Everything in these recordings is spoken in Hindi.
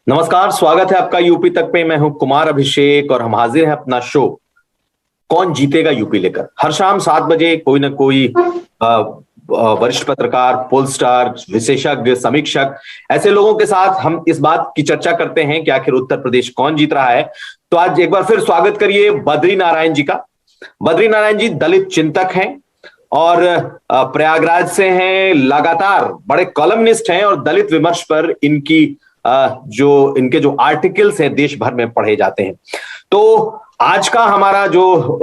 नमस्कार, स्वागत है आपका यूपी तक पे। मैं हूं कुमार अभिषेक और हम हाजिर हैं अपना शो कौन जीतेगा यूपी लेकर। हर शाम 7 बजे कोई ना कोई वरिष्ठ पत्रकार, पोल स्टार, विशेषज्ञ, समीक्षक, ऐसे लोगों के साथ हम इस बात की चर्चा करते हैं कि आखिर उत्तर प्रदेश कौन जीत रहा है। तो आज एक बार फिर स्वागत करिए बद्री नारायण जी का। बद्री नारायण जी दलित चिंतक हैं और प्रयागराज से हैं। लगातार बड़े कॉलमनिस्ट हैं और दलित विमर्श पर इनकी जो इनके जो आर्टिकल्स हैं देश भर में पढ़े जाते हैं। तो आज का हमारा जो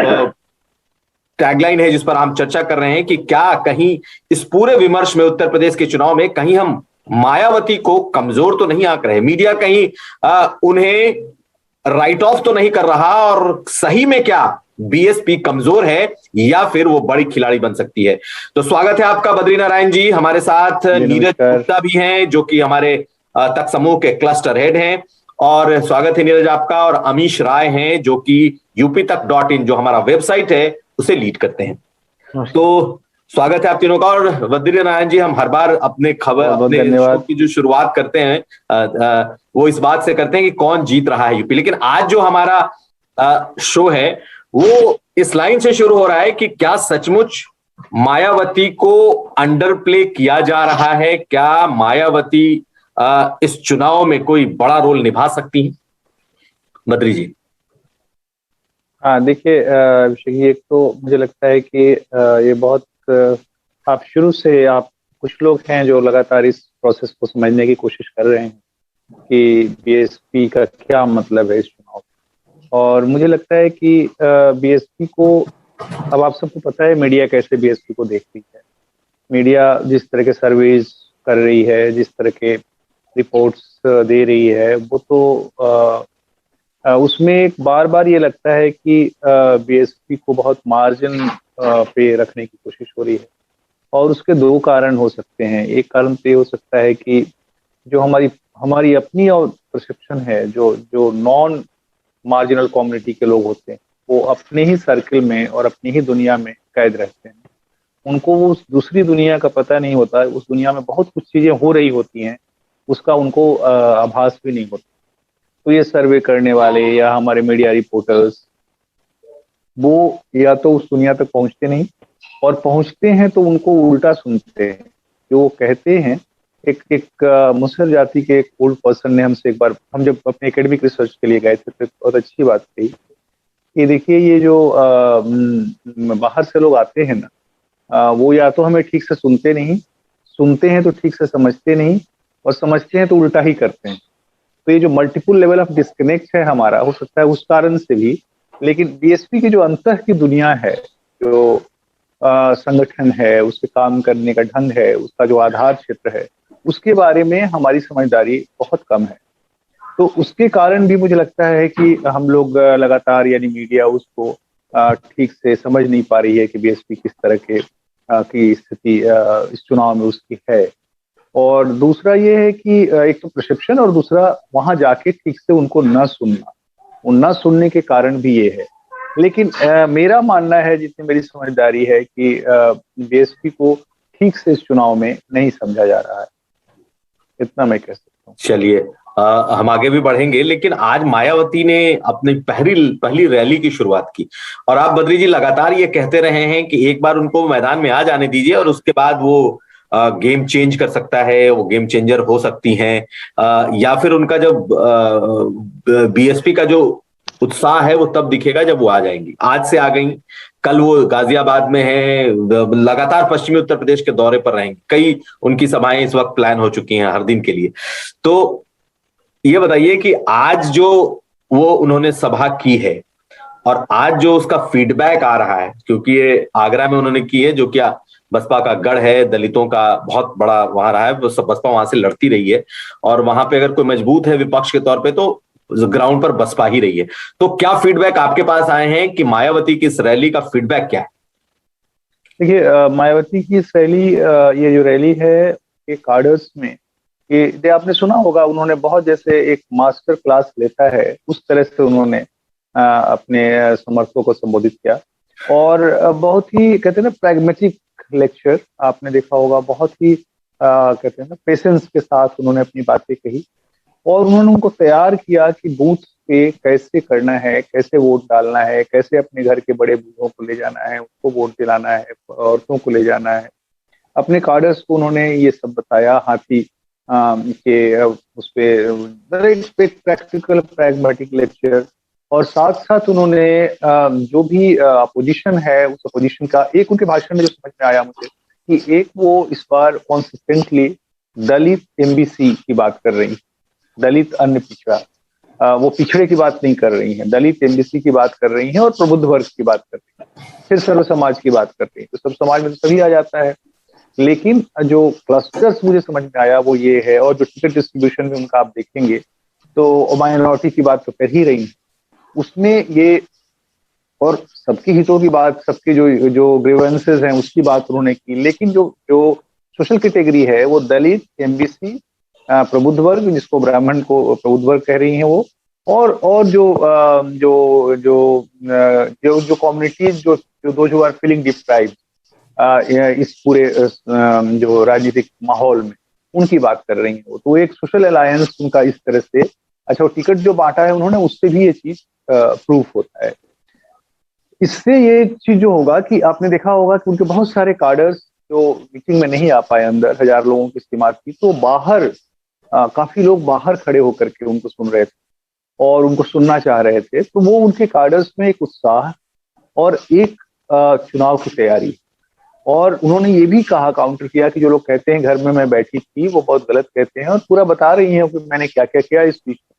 टैगलाइन है जिस पर हम चर्चा कर रहे हैं कि क्या कहीं इस पूरे विमर्श में उत्तर प्रदेश के चुनाव में कहीं हम मायावती को कमजोर तो नहीं आंक रहे, मीडिया कहीं उन्हें राइट ऑफ तो नहीं कर रहा, और सही में क्या बीएसपी कमजोर है या फिर वो बड़ी खिलाड़ी बन सकती है। तो स्वागत है आपका बद्री नारायण जी। हमारे साथ नीरज गुप्ता भी हैं जो कि हमारे तक समूह के क्लस्टर हेड हैं, और स्वागत है नीरज आपका। और अमीश राय हैं जो कि UP तक.in जो हमारा वेबसाइट है उसे लीड करते हैं। तो स्वागत है आप तीनों का। और बद्री नारायण जी, हम हर बार अपने शो की जो शुरुआत करते हैं वो इस बात से करते हैं कि कौन जीत रहा है यूपी, लेकिन आज जो हमारा शो है वो इस लाइन से शुरू हो रहा है कि क्या सचमुच मायावती को अंडर प्ले किया जा रहा है? क्या मायावती इस चुनाव में कोई बड़ा रोल निभा सकती है? बद्री जी। हाँ, देखिए अभिषेक जी, एक तो मुझे लगता है कि ये बहुत आप शुरू से आप कुछ लोग हैं जो लगातार इस प्रोसेस को समझने की कोशिश कर रहे हैं कि बीएसपी का क्या मतलब है इस चुनाव में। और मुझे लगता है कि बीएसपी को, अब आप सबको पता है मीडिया कैसे बीएसपी को देखती है। मीडिया जिस तरह के सर्वेज कर रही है, जिस तरह के रिपोर्ट्स दे रही है, वो तो उसमें एक बार बार ये लगता है कि बीएसपी को बहुत मार्जिन पे रखने की कोशिश हो रही है। और उसके दो कारण हो सकते हैं। एक कारण तो ये हो सकता है कि जो हमारी हमारी अपनी और परसेप्शन है, जो जो नॉन मार्जिनल कम्युनिटी के लोग होते हैं, वो अपने ही सर्किल में और अपनी ही दुनिया में कैद रहते हैं। उनको वो उस दूसरी दुनिया का पता नहीं होता है। उस दुनिया में बहुत कुछ चीजें हो रही होती हैं, उसका उनको आभास भी नहीं होता। तो ये सर्वे करने वाले या हमारे मीडिया रिपोर्टर्स, वो या तो उस दुनिया तक पहुंचते नहीं, और पहुंचते हैं तो उनको उल्टा सुनते हैं जो वो कहते हैं। एक एक मुसहर जाति के एक ओल्ड पर्सन ने हमसे एक बार, हम जब अपने एकेडमिक रिसर्च के लिए गए थे तो बहुत अच्छी बात कही कि देखिए ये जो बाहर से लोग आते हैं ना, वो या तो हमें ठीक से सुनते नहीं, सुनते हैं तो ठीक से समझते नहीं, और समझते हैं तो उल्टा ही करते हैं। तो ये जो मल्टीपल लेवल ऑफ डिस्कनेक्ट है हमारा, हो सकता है उस कारण से भी। लेकिन बीएसपी की जो अंतर की दुनिया है, जो संगठन है, उसके काम करने का ढंग है, उसका जो आधार क्षेत्र है, उसके बारे में हमारी समझदारी बहुत कम है। तो उसके कारण भी मुझे लगता है कि हम लोग लगातार, यानी मीडिया उसको ठीक से समझ नहीं पा रही है कि बीएसपी किस तरह के की स्थिति इस चुनाव में उसकी है। और दूसरा ये है कि एक तो परसेप्शन, और दूसरा वहां जाके ठीक से उनको न सुनना, उन न सुनने के कारण भी ये है। लेकिन मेरा मानना है, जितनी मेरी समझदारी है, कि बीएसपी को ठीक से इस चुनाव में नहीं समझा जा रहा है। इतना मैं कह सकता हूँ। चलिए, हम आगे भी बढ़ेंगे, लेकिन आज मायावती ने अपनी पहली रैली की शुरुआत की, और आप बद्री जी लगातार ये कहते रहे हैं कि एक बार उनको मैदान में आ जाने दीजिए और उसके बाद वो गेम चेंज कर सकता है, वो गेम चेंजर हो सकती हैं। या फिर उनका जब बीएसपी का जो उत्साह है वो तब दिखेगा जब वो आ जाएंगी। आज से आ गई, कल वो गाजियाबाद में है, लगातार पश्चिमी उत्तर प्रदेश के दौरे पर रहेंगे। कई उनकी सभाएं इस वक्त प्लान हो चुकी हैं हर दिन के लिए। तो ये बताइए कि आज जो वो उन्होंने सभा की है और आज जो उसका फीडबैक आ रहा है, क्योंकि ये आगरा में उन्होंने की है जो क्या बसपा का गढ़ है, दलितों का बहुत बड़ा वहां रहा है, बसपा वहां से लड़ती रही है, और वहां पे अगर कोई मजबूत है विपक्ष के तौर पे तो ग्राउंड पर बसपा ही रही है। तो क्या फीडबैक आपके पास आए हैं कि मायावती की इस रैली का फीडबैक क्या है? देखिए मायावती की इस रैली, ये जो रैली है, ये कार्डर्स में, ये आपने सुना होगा, उन्होंने बहुत जैसे एक मास्टर क्लास लेता है उस तरह से उन्होंने अपने समर्थकों को संबोधित किया। और बहुत ही, कहते हैं ना, प्रैग्मेटिक लेक्चर आपने देखा होगा। बहुत ही कहते हैं ना, पेशेंस के साथ उन्होंने अपनी बातें कही। और उन्होंने उनको तैयार किया कि बूथ पे कैसे करना है, कैसे वोट डालना है, कैसे अपने घर के बड़े बूढ़ों को ले जाना है, उनको वोट दिलाना है, औरतों को ले जाना है। अपने कार्डर्स को उन्होंने ये सब बताया हाथी के उस पे प्रैक्टिकल प्रैग्मेटिक लेक्चर। और साथ साथ उन्होंने जो भी अपोजिशन है उस अपोजिशन का एक उनके भाषण में जो समझ में आया मुझे कि एक वो इस बार कॉन्सिस्टेंटली दलित एमबीसी की बात कर रही, दलित अन्य पिछड़ा, वो पिछड़े की बात नहीं कर रही हैं, दलित एमबीसी की बात कर रही हैं और प्रबुद्ध वर्ग की बात कर रही हैं, फिर सर्व समाज की बात कर रही हैं। तो सब समाज में तो सभी आ जाता है, लेकिन जो क्लस्टर्स मुझे समझ में आया वो ये है। और जो टिकट डिस्ट्रीब्यूशन में उनका आप देखेंगे तो माइनॉरिटी की बात तो कर ही रही है उसमें ये, और सबकी हितों की बात, सबके जो जो ग्रीवेंसेस हैं उसकी बात उन्होंने की। लेकिन जो जो सोशल कैटेगरी है वो दलित, एमबीसी, प्रबुद्ध वर्ग, जिसको ब्राह्मण को प्रबुद्ध वर्ग कह रही हैं वो, और जो जो जो जो कम्युनिटीज जो आर फीलिंग डिप्राइव्ड इस पूरे जो राजनीतिक माहौल में, उनकी बात कर रही है वो। तो एक सोशल अलायंस उनका इस तरह से, अच्छा वो टिकट जो बांटा है उन्होंने उससे भी ये चीज प्रूफ होता है। इससे ये चीज जो होगा कि आपने देखा होगा कि उनके बहुत सारे कार्डर्स जो मीटिंग में नहीं आ पाए, अंदर 1000 लोगों की इस्तेमाल की, तो बाहर काफी लोग बाहर खड़े होकर के उनको सुन रहे थे और उनको सुनना चाह रहे थे। तो वो उनके कार्डर्स में एक उत्साह और एक चुनाव की तैयारी। और उन्होंने ये भी कहा, काउंटर किया कि जो लोग कहते हैं घर में मैं बैठी थी वो बहुत गलत कहते हैं, और पूरा बता रही हैं कि मैंने क्या क्या किया इस बीच में,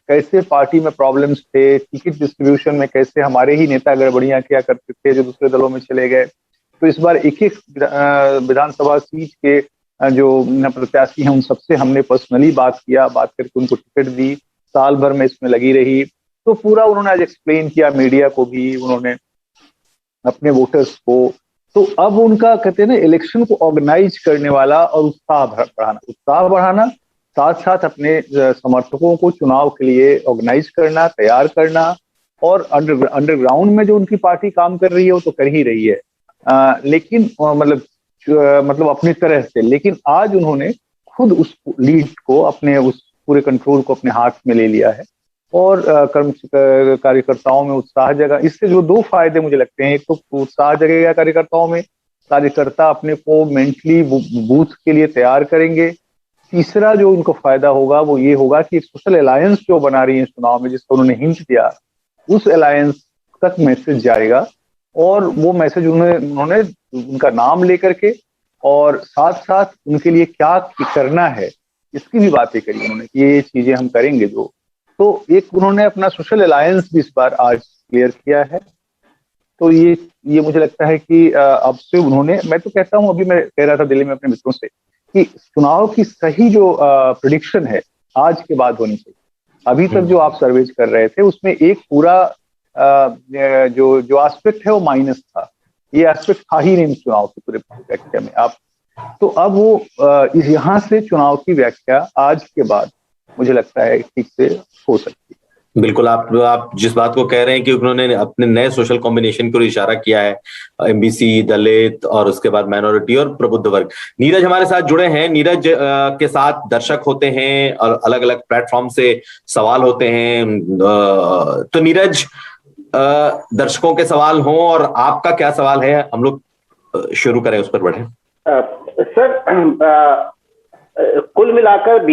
कैसे पार्टी में प्रॉब्लम्स थे, टिकट डिस्ट्रीब्यूशन में कैसे हमारे ही नेता गड़बड़ियां किया करते थे जो दूसरे दलों में चले गए। तो इस बार एक एक विधानसभा सीट के जो प्रत्याशी हैं उन सबसे हमने पर्सनली बात करके उनको टिकट दी, साल भर में इसमें लगी रही। तो पूरा उन्होंने आज एक्सप्लेन किया, मीडिया को भी उन्होंने, अपने वोटर्स को। तो अब उनका कहते हैं ना, इलेक्शन को ऑर्गेनाइज करने वाला और उत्साह बढ़ाना, साथ साथ अपने समर्थकों को चुनाव के लिए ऑर्गेनाइज करना, तैयार करना। और अंडरग्राउंड में जो उनकी पार्टी काम कर रही है वो तो कर ही रही है, लेकिन मतलब अपनी तरह से। लेकिन आज उन्होंने खुद उस लीड को, अपने उस पूरे कंट्रोल को अपने हाथ में ले लिया है और कार्यकर्ताओं में उत्साह जगा। इससे जो दो फायदे मुझे लगते हैं, एक तो उत्साह जगेगा कार्यकर्ताओं में, कार्यकर्ता अपने को मेंटली बूथ के लिए तैयार करेंगे। तीसरा जो उनको फायदा होगा वो ये होगा कि एक सोशल अलायंस जो बना रही है चुनाव में, जिसको उन्होंने हिंट दिया, उस अलायंस तक मैसेज जाएगा। और वो मैसेज उन्होंने उनका नाम लेकर के और साथ साथ उनके लिए क्या करना है इसकी भी बातें करी उन्होंने कि ये चीजें हम करेंगे जो। तो एक उन्होंने अपना सोशल अलायंस भी इस बार आज क्लियर किया है। तो ये मुझे लगता है कि अब से उन्होंने, मैं तो कहता हूं, अभी मैं कह रहा था दिल्ली में अपने मित्रों से कि चुनाव की सही जो प्रेडिक्शन है आज के बाद होनी चाहिए। अभी तक जो आप सर्वेज कर रहे थे उसमें एक पूरा जो एस्पेक्ट है वो माइनस था, ये एस्पेक्ट था ही नहीं चुनाव की पूरे व्याख्या में। आप तो अब वो यहाँ से चुनाव की व्याख्या आज के बाद मुझे लगता है ठीक से हो सकती है। बिल्कुल, आप जिस बात को कह रहे हैं कि उन्होंने अपने नए सोशल कॉम्बिनेशन को इशारा किया है, एमबीसी, दलित और उसके बाद माइनॉरिटी और प्रबुद्ध वर्ग। नीरज हमारे साथ जुड़े हैं। नीरज के साथ दर्शक होते हैं और अलग अलग प्लेटफॉर्म से सवाल होते हैं। तो नीरज, दर्शकों के सवाल हों और आपका क्या सवाल है, हम लोग शुरू करें, उस पर बढ़े। सर, कुल मिलाकर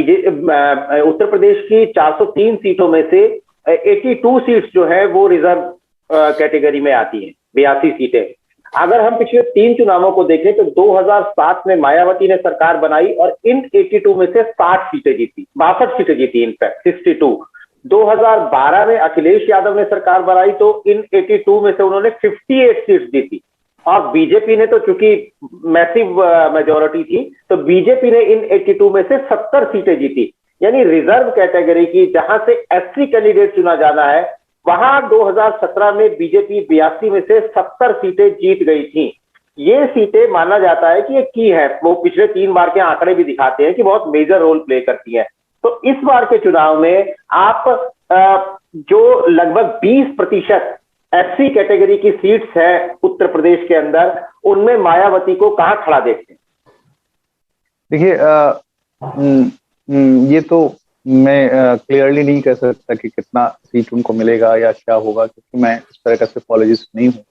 उत्तर प्रदेश की 403 सीटों में से 82 सीट्स जो है वो रिजर्व कैटेगरी में आती हैं, 82 सीटें। अगर हम पिछले 3 चुनावों को देखें तो 2007 में मायावती ने सरकार बनाई और इन 82 में से 60 सीटें जीती, 62 सीटें जीती, इनफैक्ट 62। 2012 में अखिलेश यादव ने सरकार बनाई तो इन 82 में से उन्होंने 58 सीट्स जीती। और बीजेपी ने तो चूंकि मैसिव मेजॉरिटी थी तो बीजेपी ने इन 82 में से 70 सीटें जीती। यानी रिजर्व कैटेगरी की जहां से एससी कैंडिडेट चुना जाना है वहां 2017 में बीजेपी 82 में से 70 सीटें जीत गई थी। ये सीटें माना जाता है कि ये की है, वो पिछले 3 बार के आंकड़े भी दिखाते हैं कि बहुत मेजर रोल प्ले करती है। तो इस बार के चुनाव में आप जो लगभग 20% एससी कैटेगरी की सीट्स है उत्तर प्रदेश के अंदर, उनमें मायावती को कहां खड़ा देखते हैं? देखिए, ये तो मैं क्लियरली नहीं कह सकता कि कितना सीट उनको मिलेगा या क्या होगा, क्योंकि मैं इस तरह का सिर्फोलॉजिस्ट नहीं हूँ।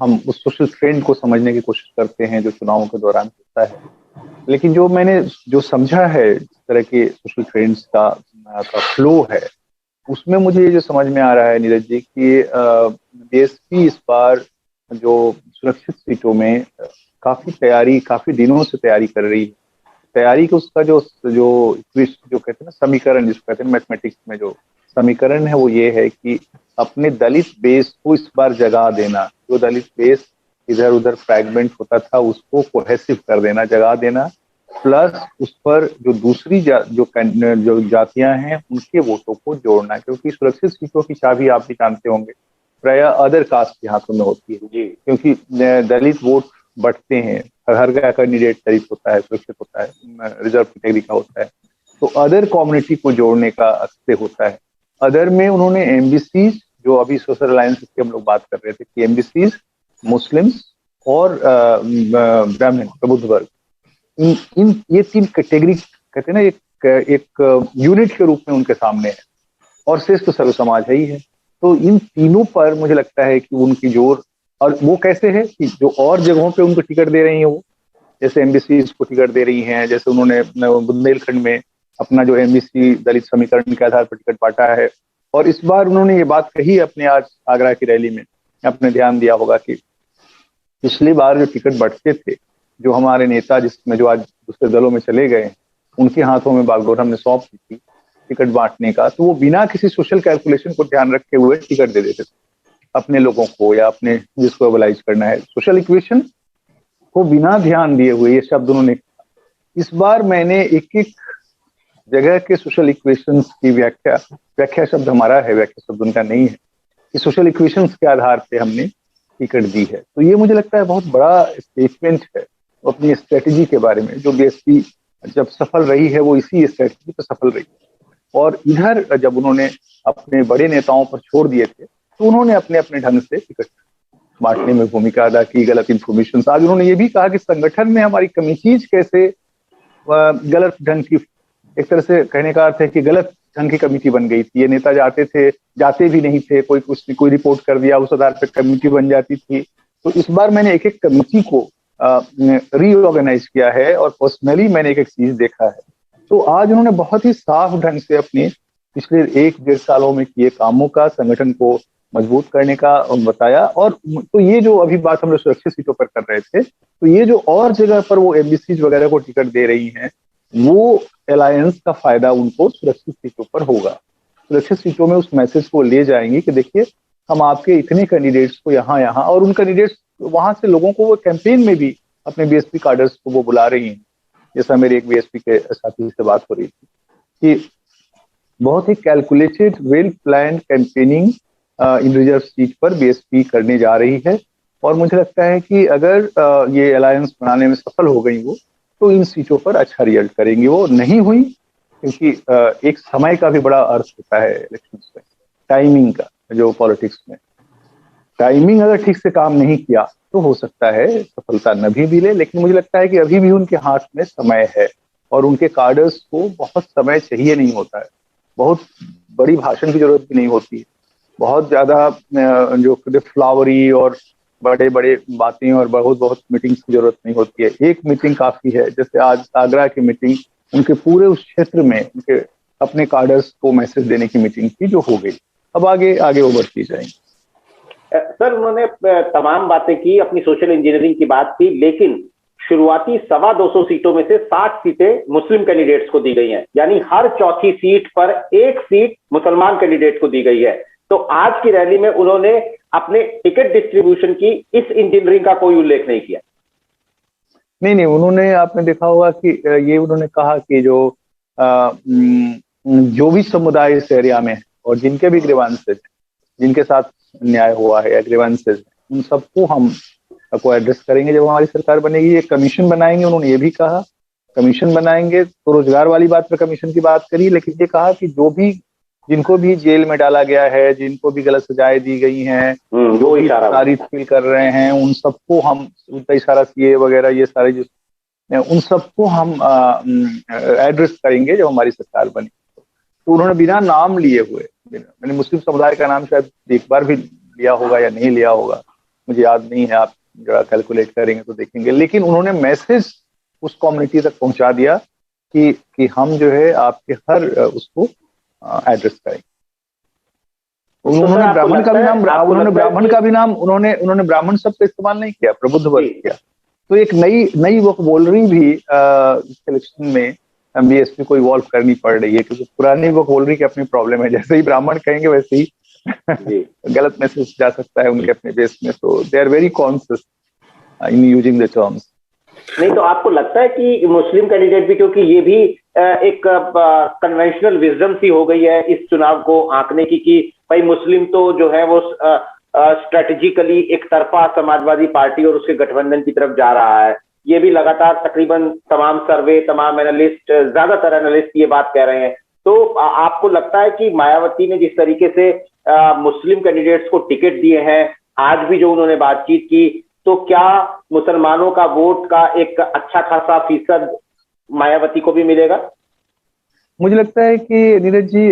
हम उस सोशल ट्रेंड को समझने की कोशिश करते हैं जो चुनावों के दौरान होता है। लेकिन जो मैंने जो समझा है इस तरह के सोशल ट्रेंड्स का फ्लो है, उसमें मुझे ये जो समझ में आ रहा है नीरज जी कि बीएसपी इस बार जो सुरक्षित सीटों में काफी दिनों से तैयारी कर रही है। तैयारी का उसका जो जो जो कहते हैं ना समीकरण, जिसको कहते हैं मैथमेटिक्स में जो समीकरण है, वो ये है कि अपने दलित बेस को इस बार जगा देना। जो दलित बेस इधर उधर फ्रैगमेंट होता था उसको कोहेसिव कर देना, जगा देना, प्लस उस पर जो दूसरी जो जातियां हैं उनके वोटों को जोड़ना, क्योंकि सुरक्षित सीटों की चाबी आप भी जानते होंगे प्राय अदर कास्ट के हाथों में होती है, क्योंकि दलित वोट बढ़ते हैं। हर का कैंडिडेट दलित होता है, सुरक्षित होता है, रिजर्व कैटेगरी का होता है, तो अदर कम्युनिटी को जोड़ने का अक्सर होता है। अदर में उन्होंने एमबीसीज, जो अभी सोशल अलायंस की हम लोग बात कर रहे थे कि एमबीसीज, मुस्लिम्स और ब्राह्मण प्रबुद्ध वर्ग, इन ये 3 कैटेगरी कहते हैं ना एक यूनिट के रूप में उनके सामने है, और शेष तो सर्व समाज है ही है। तो इन तीनों पर मुझे लगता है कि उनकी जोर, और वो कैसे है कि जो और जगहों पे उनको टिकट दे रही है, वो जैसे एमबीसी को टिकट दे रही हैं, जैसे उन्होंने बुंदेलखंड में अपना जो एमबीसी दलित समीकरण के आधार पर टिकट बांटा है। और इस बार उन्होंने ये बात कही अपने आज आगरा की रैली में, आपने ध्यान दिया होगा कि पिछली बार जो टिकट बढ़ते थे, जो हमारे नेता जिसमें जो आज दूसरे दलों में चले गए, उनके हाथों में बागडोर हमने सौंप दी थी टिकट बांटने का, तो वो बिना किसी सोशल कैलकुलेशन को ध्यान रखे हुए टिकट दे देते थे अपने लोगों को, या अपने जिसको मोबिलाइज करना है। सोशल इक्वेशन को बिना ध्यान दिए हुए ये शब्द उन्होंने। इस बार मैंने एक एक जगह के सोशल इक्वेशंस की व्याख्या शब्द हमारा है, व्याख्या शब्द उनका नहीं है, कि सोशल इक्वेशंस के आधार पे हमने टिकट दी है। तो ये मुझे लगता है बहुत बड़ा स्टेटमेंट है अपनी स्ट्रेटेजी के बारे में। जो बीएसपी जब सफल रही है वो इसी स्ट्रेटेजी पर सफल रही है। और इधर जब उन्होंने अपने बड़े नेताओं पर छोड़ दिए थे, तो उन्होंने अपने अपने ढंग से टिकट बांटने में भूमिका अदा की, गलत इन्फॉर्मेशन। आज उन्होंने ये भी कहा कि संगठन में हमारी कमिटीज कैसे गलत ढंग की, एक तरह से कहने का अर्थ है कि गलत ढंग की कमेटी बन गई थी। ये नेता जाते भी नहीं थे, कोई रिपोर्ट कर दिया उस आधार पर कमेटी बन जाती थी। तो इस बार मैंने एक एक कमेटी को रीऑर्गेनाइज किया है, और पर्सनली मैंने एक एक चीज देखा है। तो आज उन्होंने बहुत ही साफ ढंग से अपने पिछले 1-1.5 सालों में किए कामों का, संगठन को मजबूत करने का बताया। और तो ये जो अभी बात हम लोग सुरक्षित सीटों पर कर रहे थे, तो ये जो और जगह पर वो एमबीसी वगैरह को टिकट दे रही हैं, वो अलायंस का फायदा उनको सुरक्षित सीटों पर होगा। सुरक्षित सीटों में उस मैसेज को ले जाएंगे कि देखिए हम आपके इतने कैंडिडेट्स को यहाँ, और उन कैंडिडेट्स वहां से लोगों को वो कैंपेन में भी अपने बीएसपी कार्डर्स को वो बुला रही हैं। जैसा मेरी एक बीएसपी के साथी से बात हो रही थी कि बहुत ही कैलकुलेटेड, वेल प्लान कैंपेनिंग इन रिजर्व सीट पर बीएसपी करने जा रही है। और मुझे लगता है कि अगर ये अलायंस बनाने में सफल हो गई वो, तो इन सीटों पर अच्छा रिजल्ट करेंगी। वो नहीं हुई क्योंकि एक समय का भी बड़ा अर्थ होता है इलेक्शंस में, टाइमिंग का। जो पॉलिटिक्स में टाइमिंग अगर ठीक से काम नहीं किया तो हो सकता है सफलता न भी मिले। लेकिन मुझे लगता है कि अभी भी उनके हाथ में समय है, और उनके कार्डर्स को बहुत समय चाहिए नहीं होता है, बहुत बड़ी भाषण की जरूरत भी नहीं होती है, बहुत ज्यादा जो फ्लावरी और बड़े बड़े बातें और बहुत मीटिंग्स की जरूरत नहीं होती है। एक मीटिंग काफी है, जैसे आज आगरा की मीटिंग उनके पूरे उस क्षेत्र में उनके अपने कार्डर्स को मैसेज देने की मीटिंग थी जो हो गई। अब आगे वो बढ़ती जाएंगी। सर, उन्होंने तमाम बातें की, अपनी सोशल इंजीनियरिंग की बात की, लेकिन शुरुआती 225 सीटों में से 60 सीटें मुस्लिम कैंडिडेट्स को दी गई हैं, यानी हर चौथी सीट पर एक सीट मुसलमान कैंडिडेट को दी गई है। तो आज की रैली में उन्होंने अपने टिकट डिस्ट्रीब्यूशन की इस इंजीनियरिंग का कोई उल्लेख नहीं किया। नहीं, उन्होंने, आपने देखा होगा कि ये उन्होंने कहा कि जो भी समुदाय इस एरिया में और जिनके भी ग्रीवांसेस, जिनके साथ न्याय हुआ है या ग्रीवांसेस, उन सबको हम को एड्रेस करेंगे जब हमारी सरकार बनेगी। ये कमीशन बनाएंगे, उन्होंने ये भी कहा कमीशन बनाएंगे। तो रोजगार वाली बात पर कमीशन की बात करी, लेकिन ये कहा कि जिनको भी जेल में डाला गया है, जिनको भी गलत सजाएं दी गई हैं, जो भी तारीफ फील कर रहे हैं, उन सबको हम, उनका इशारा सीए वगैरह ये सारे जो उन सबको हम एड्रेस करेंगे जब हमारी सरकार बनी। तो उन्होंने बिना नाम लिए हुए, मैंने मुस्लिम समुदाय का नाम शायद एक बार भी लिया होगा या नहीं लिया होगा, मुझे याद नहीं है, आप जरा कैलकुलेट करेंगे तो देखेंगे, लेकिन उन्होंने मैसेज उस कम्युनिटी तक पहुंचा दिया कि हम जो है आपके हर उसको एड्रेस करेंगे। उन्होंने ब्राह्मण का भी नाम, उन्होंने ब्राह्मण का भी नाम, उन्होंने ब्राह्मण शब्द का इस्तेमाल नहीं किया, प्रबुद्ध वर्ग किया। तो एक नई वोकैबुलरी भी इलेक्शन में बीएसपी को इवॉल्व करनी पड़ रही है, क्योंकि पुरानी वोकैबुलरी की अपनी प्रॉब्लम है, जैसे ही ब्राह्मण कहेंगे वैसे ही गलत मैसेज जा सकता है उनके अपने बेस में। तो they are very conscious in using the terms. नहीं तो आपको लगता है कि मुस्लिम कैंडिडेट भी, क्योंकि ये भी एक कन्वेंशनल विजडम सी हो गई है इस चुनाव को आंकने की, कि भाई मुस्लिम तो जो है वो स्ट्रेटेजिकली एक तरफा समाजवादी पार्टी और उसके गठबंधन की तरफ जा रहा है। ये भी लगातार तकरीबन तमाम सर्वे, तमाम एनालिस्ट, ज्यादातर एनालिस्ट ये बात कह रहे हैं। तो आपको लगता है कि मायावती ने जिस तरीके से मुस्लिम कैंडिडेट्स को टिकट दिए हैं, आज भी जो उन्होंने बातचीत की, तो क्या मुसलमानों का वोट का एक अच्छा खासा फीसद मायावती को भी मिलेगा? मुझे लगता है कि नीरज जी,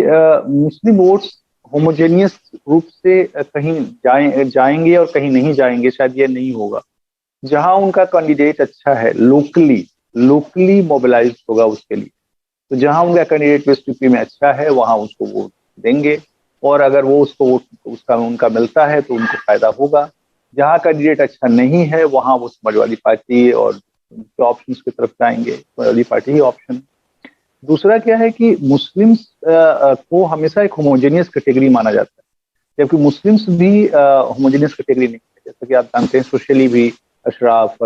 मुस्लिम वोट्स होमोजेनियस रूप से कहीं जाएंगे और कहीं नहीं जाएंगे, शायद ये नहीं होगा। जहां उनका कैंडिडेट अच्छा है, लोकली मोबिलाइज होगा उसके लिए, तो जहां उनका कैंडिडेट वेस्ट यूपी में अच्छा है वहां उसको वोट देंगे, और अगर वो उसको वोट उनका मिलता है तो उनको फायदा होगा। जहां कैंडिडेट अच्छा नहीं है वहां वो समाजवादी पार्टी और ऑप्शन की तरफ जाएंगे, समाजवादी पार्टी ही ऑप्शन। दूसरा क्या है कि मुस्लिम्स को हमेशा एक होमोजेनियस कैटेगरी माना जाता है, जबकि मुस्लिम्स भी होमोजेनियस कैटेगरी नहीं है। जैसा कि आप जानते हैं, सोशली भी अशराफ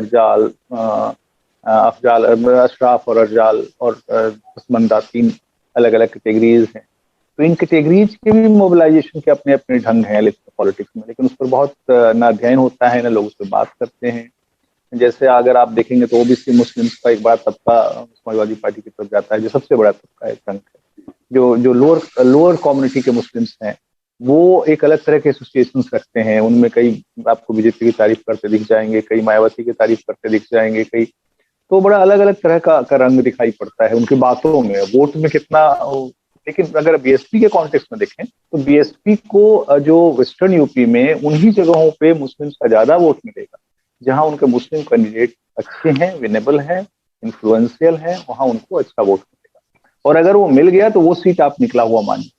और अरजाल और पसमंदा 3 अलग अलग कैटेगरीज हैं। तो इन कैटेगरीज के भी मोबिलाइजेशन के अपने अपने ढंग हैं इलेक्ट्रल पॉलिटिक्स में, लेकिन उस पर बहुत ना अध्ययन होता है, ना लोग उस पर बात करते हैं। जैसे अगर आप देखेंगे तो ओबीसी मुस्लिम्स का एक बड़ा तबका समाजवादी पार्टी की तरफ जाता है, जो सबसे बड़ा तबका एक रंग है। जो लोअर कम्युनिटी के मुस्लिम्स हैं वो एक अलग तरह के एसोसिएशन रखते हैं, उनमें कई आपको बीजेपी की तारीफ करते दिख जाएंगे, कई मायावती की तारीफ करते दिख जाएंगे, कई तो बड़ा अलग अलग तरह का रंग दिखाई पड़ता है उनकी बातों में, वोट में कितना। लेकिन अगर बीएसपी के कॉन्टेक्स्ट में देखें तो बीएसपी को जो वेस्टर्न यूपी में उन्हीं जगहों पे मुस्लिम्स का ज्यादा वोट मिलेगा जहां उनके मुस्लिम कैंडिडेट अच्छे हैं, विनेबल हैं, इन्फ्लुएंशियल हैं, वहां उनको अच्छा वोट मिलेगा। और अगर वो मिल गया तो वो सीट आप निकला हुआ मानिए,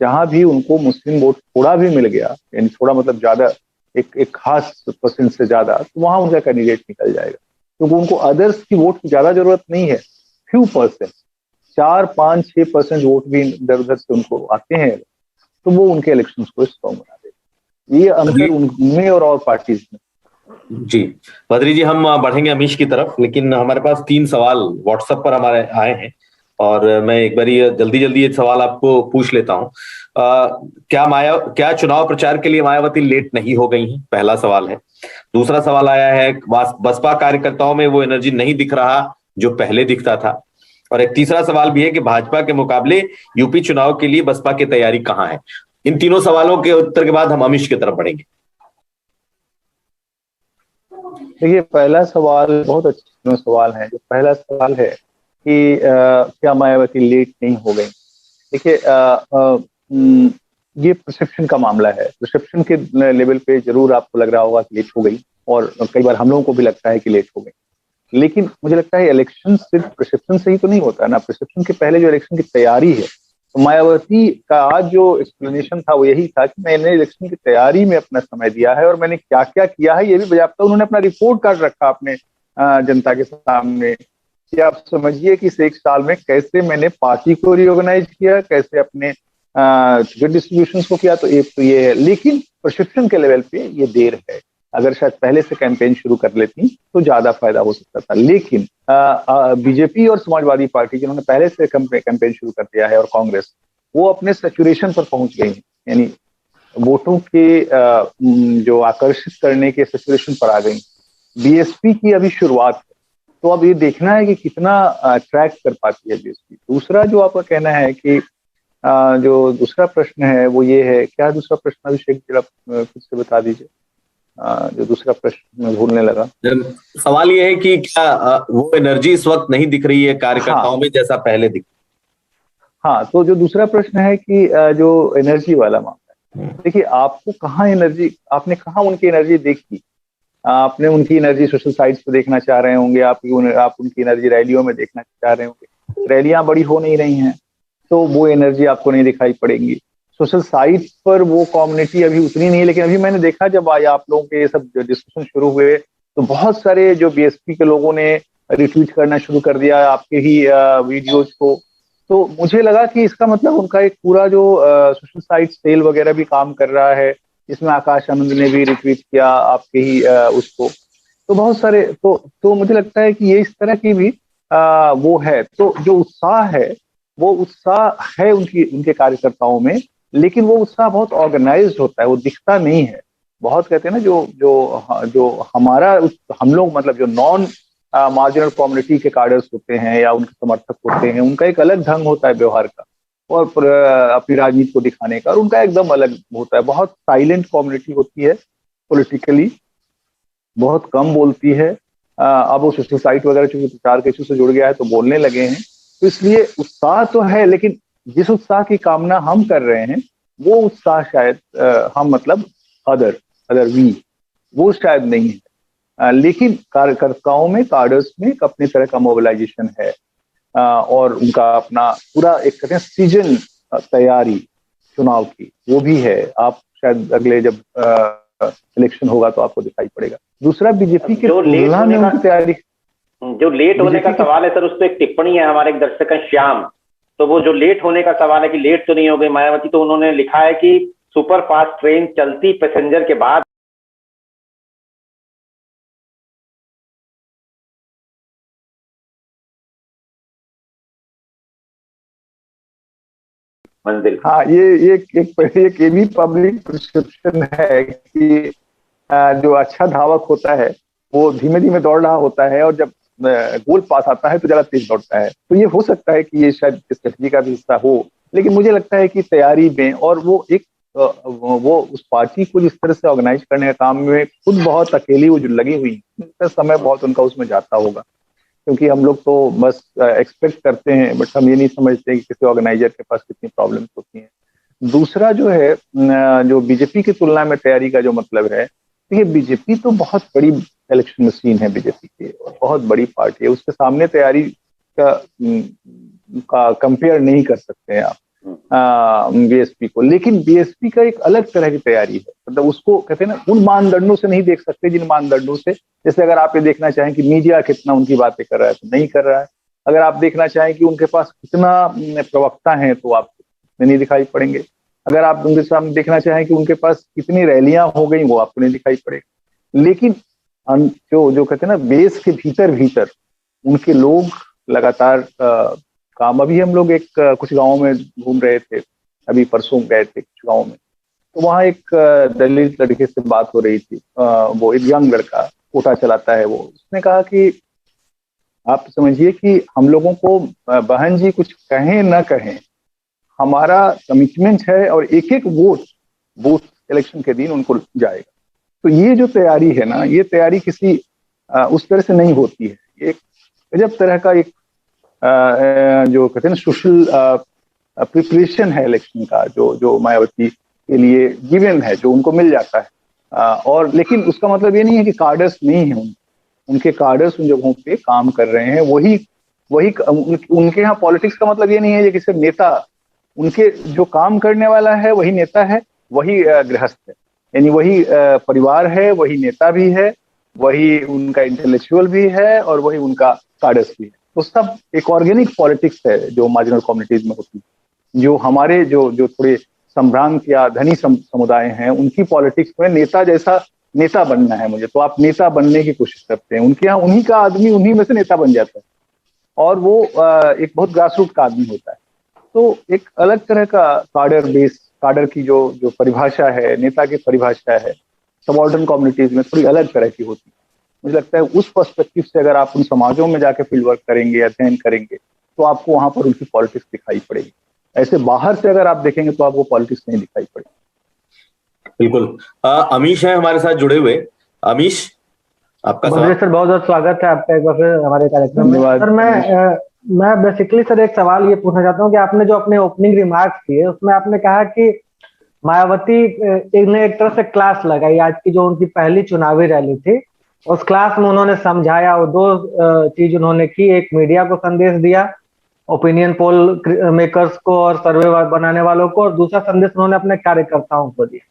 जहां भी उनको मुस्लिम वोट थोड़ा भी मिल गया, यानी थोड़ा मतलब ज्यादा, एक खास परसेंट से ज्यादा, तो वहां उनका कैंडिडेट निकल जाएगा, क्योंकि उनको अदर्स की वोट की ज्यादा जरूरत नहीं है। फ्यू परसेंट, 4-5-6% वोट भी इधर उधर से उनको आते हैं, तो वो उनके इलेक्शन को स्ट्रॉन्ग बना देते। ये अंतर उनमें और पार्टीज में। जी बद्री जी, हम बढ़ेंगे अमीश की तरफ, लेकिन हमारे पास 3 सवाल व्हाट्सएप पर हमारे आए हैं और मैं एक बार जल्दी ये सवाल आपको पूछ लेता हूं। क्या चुनाव प्रचार के लिए मायावती लेट नहीं हो गई हैं? पहला सवाल है। दूसरा सवाल आया है, बसपा कार्यकर्ताओं में वो एनर्जी नहीं दिख रहा जो पहले दिखता था। और एक तीसरा सवाल भी है कि भाजपा के मुकाबले यूपी चुनाव के लिए बसपा की तैयारी कहां है? इन तीनों सवालों के उत्तर के बाद हम अमीश की तरफ बढ़ेंगे। देखिए, पहला सवाल बहुत अच्छा सवाल है। जो पहला सवाल है कि क्या मायावती लेट नहीं हो गई। देखिए, ये परसेप्शन का मामला है। परसेप्शन के लेवल पे जरूर आपको लग रहा होगा कि लेट हो गई, और कई बार हम लोगों को भी लगता है कि लेट हो गई। लेकिन मुझे लगता है इलेक्शन सिर्फ परसेप्शन से ही तो नहीं होता है ना। परसेप्शन के पहले जो इलेक्शन की तैयारी है, तो मायावती का आज जो एक्सप्लेनेशन था वो यही था कि मैंने इलेक्शन की तैयारी में अपना समय दिया है और मैंने क्या क्या किया है ये भी बजाबता उन्होंने अपना रिपोर्ट कार्ड रखा अपने जनता के सामने, कि आप समझिए कि इस 1 साल में कैसे मैंने पार्टी को रिऑर्गेनाइज किया, कैसे अपने टिकट डिस्ट्रीब्यूशन को किया। तो एक तो ये है, लेकिन प्रशिक्षण के लेवल पे ये देर है। अगर शायद पहले से कैंपेन शुरू कर लेती तो ज्यादा फायदा हो सकता था। लेकिन बीजेपी और समाजवादी पार्टी जिन्होंने पहले से कैंपेन शुरू कर दिया है, और कांग्रेस, वो अपने सैचुरेशन पर पहुंच गई है, यानी वोटों के जो आकर्षित करने के सैचुरेशन पर आ गई। बीएसपी की अभी शुरुआत है, तो अब ये देखना है कि कितना ट्रैक कर पाती है बीएसपी। दूसरा जो आपका कहना है कि जो दूसरा प्रश्न है वो ये है, क्या दूसरा प्रश्न अभिषेक जी आप फिर से बता दीजिए। जो दूसरा प्रश्न मैं भूलने लगा। सवाल ये है कि क्या वो एनर्जी इस वक्त नहीं दिख रही है कार्यकर्ताओं हाँ में जैसा पहले दिख। हाँ, तो जो दूसरा प्रश्न है कि जो एनर्जी वाला मामला है, देखिए आपको कहाँ एनर्जी, आपने कहाँ उनकी एनर्जी देखी? आपने उनकी एनर्जी सोशल साइट्स पे देखना चाह रहे होंगे, आप उनकी एनर्जी रैलियों में देखना चाह रहे होंगे। रैलियां बड़ी हो नहीं रही हैं तो वो एनर्जी आपको नहीं दिखाई पड़ेगी। सोशल साइट्स पर वो कम्युनिटी अभी उतनी नहीं है, लेकिन अभी मैंने देखा जब आज आप लोगों के ये सब डिस्कशन शुरू हुए तो बहुत सारे जो बीएसपी के लोगों ने रिट्वीट करना शुरू कर दिया आपके ही वीडियोज को। तो मुझे लगा कि इसका मतलब उनका एक पूरा जो सोशल साइट सेल वगैरह भी काम कर रहा है, इसमें आकाश आनंद ने भी रिट्वीट किया आपके ही उसको। तो बहुत सारे तो मुझे लगता है कि ये इस तरह की भी वो है। तो जो उत्साह है वो उत्साह है उनकी उनके कार्यकर्ताओं में, लेकिन वो उत्साह बहुत ऑर्गेनाइज्ड होता है, वो दिखता नहीं है। बहुत कहते हैं ना जो जो जो हमारा हम लोग मतलब जो नॉन मार्जिनल कम्युनिटी के कार्डर्स होते हैं या उनके समर्थक होते हैं, उनका एक अलग ढंग होता है व्यवहार का और अपनी राजनीति को दिखाने का, और उनका एकदम अलग होता है। बहुत साइलेंट कम्युनिटी होती है पॉलिटिकली, बहुत कम बोलती है। अब वो सोशल साइट वगैरह चूंकि प्रचार के इशू से जुड़ गया है तो बोलने लगे हैं, तो इसलिए उत्साह तो है, लेकिन जिस उत्साह की कामना हम कर रहे हैं वो उत्साह शायद हम मतलब अदर अदर वी वो शायद नहीं है। लेकिन कार्यकर्ताओं में, कार्डर्स में एक अपनी तरह का मोबिलाइजेशन है और उनका अपना पूरा एक कहते हैं सीजन तैयारी चुनाव की वो भी है। आप शायद अगले जब इलेक्शन होगा तो आपको दिखाई पड़ेगा। दूसरा बीजेपी के तुलना में उनकी तैयारी, जो लेट होने का सवाल है सर, उस पर एक टिप्पणी है हमारे एक दर्शक हैं श्याम। तो वो जो लेट होने का सवाल है कि लेट तो नहीं हो गई मायावती, तो उन्होंने लिखा है कि सुपर फास्ट ट्रेन चलती पैसेंजर के बाद मंजिल। हाँ ये भी पब्लिक परसेप्शन है कि जो अच्छा धावक होता है वो धीमे धीमे दौड़ रहा होता है और जब गोल पास आता है तो ज्यादा तेज दौड़ता है। तो ये हो सकता है कि ये शायद स्ट्रेटजी का भी हिस्सा हो, लेकिन मुझे लगता है कि तैयारी में और वो एक वो उस पार्टी को जिस तरह से ऑर्गेनाइज करने का काम में खुद बहुत अकेली वो जो लगी हुई है, समय बहुत उनका उसमें जाता होगा। क्योंकि हम लोग तो बस एक्सपेक्ट करते हैं, बट हम ये नहीं समझते कि किसी ऑर्गेनाइजर के पास कितनी प्रॉब्लम्स होती हैं। दूसरा जो है जो बीजेपी की तुलना में तैयारी का जो मतलब है, देखिए बीजेपी तो बहुत बड़ी इलेक्शन मशीन है बीजेपी की, बहुत बड़ी पार्टी है, उसके सामने तैयारी का कंपेयर नहीं कर सकते हैं आप बीएसपी को। लेकिन बीएसपी का एक अलग तरह की तैयारी है, मतलब उसको कहते हैं ना उन मानदंडों से नहीं देख सकते जिन मानदंडों से, जैसे अगर आप ये देखना चाहें कि मीडिया कितना उनकी बातें कर रहा है तो नहीं कर रहा है, अगर आप देखना चाहें कि उनके पास कितना प्रवक्ता हैं तो आपको नहीं दिखाई पड़ेंगे, अगर आप उनके सामने देखना चाहें कि उनके पास कितनी रैलियां हो गई वो आपको नहीं दिखाई पड़ेगा। लेकिन जो जो कहते हैं ना बेस के भीतर भीतर उनके लोग लगातार काम, अभी हम लोग एक कुछ गाँव में घूम रहे थे, अभी परसों गए थे कुछ गाँव में, तो वहाँ एक दलित लड़के से बात हो रही थी। वो एक यंग लड़का कोटा चलाता है, वो उसने कहा कि आप समझिए कि हम लोगों को बहन जी कुछ कहें न कहें, हमारा कमिटमेंट है और एक एक वोट बूथ इलेक्शन के दिन उनको जाएगा। तो ये जो तैयारी है ना, ये तैयारी किसी उस तरह से नहीं होती है, एक अजब तरह का एक जो कहते हैं ना सोशल प्रिपरेशन है इलेक्शन का, जो जो मायावती के लिए गिवन है, जो उनको मिल जाता है। और लेकिन उसका मतलब ये नहीं है कि कार्डर्स नहीं है, उनके कार्डर्स उन जगहों पे काम कर रहे हैं। वही वही उनके यहाँ पॉलिटिक्स का मतलब ये नहीं है कि सिर्फ नेता, उनके जो काम करने वाला है वही नेता है, वही गृहस्थ है, यानी वही परिवार है, वही नेता भी है, वही उनका इंटेलेक्चुअल भी है और वही उनका कार्डर्स भी है। तो सब एक ऑर्गेनिक पॉलिटिक्स है जो मार्जिनल कम्युनिटीज में होती है। जो हमारे जो जो थोड़े संभ्रांत या धनी समुदाय हैं, उनकी पॉलिटिक्स में नेता जैसा नेता बनना है मुझे, तो आप नेता बनने की कोशिश करते हैं। उनके यहाँ उन्हीं का आदमी उन्हीं में से नेता बन जाता है और वो एक बहुत ग्रासरूट का आदमी होता है। तो एक अलग तरह का कार्डर बेस, कार्डर की जो जो परिभाषा है, नेता की परिभाषा है, सबऑर्डिनेट कम्युनिटीज में थोड़ी अलग तरह की होती है। मुझे लगता है उस पर्सपेक्टिव से अगर आप उन समाजों में जाके फील्ड वर्क करेंगे, अध्ययन करेंगे, तो आपको वहां पर उनकी पॉलिटिक्स दिखाई पड़ेगी। ऐसे बाहर से अगर आप देखेंगे तो आपको पॉलिटिक्स नहीं दिखाई पड़ेगी। बिल्कुल। अमीश है हमारे साथ जुड़े हुए। अमीश, आपका सवाल। सर बहुत बहुत स्वागत है आपका एक बार फिर हमारे कार्यक्रम में। धन्यवाद। सर मैं बेसिकली सर एक सवाल ये पूछना चाहता हूँ कि आपने जो अपने ओपनिंग रिमार्क्स किए उसमें आपने कहा कि मायावती ने एक तरह से क्लास लगाई। आज की जो उनकी पहली चुनावी रैली थी उस क्लास में उन्होंने समझाया, वो दो चीज उन्होंने की। एक मीडिया को संदेश दिया, ओपिनियन पोल मेकर्स को और सर्वे बनाने वालों को, और दूसरा संदेश उन्होंने अपने कार्यकर्ताओं को दिया।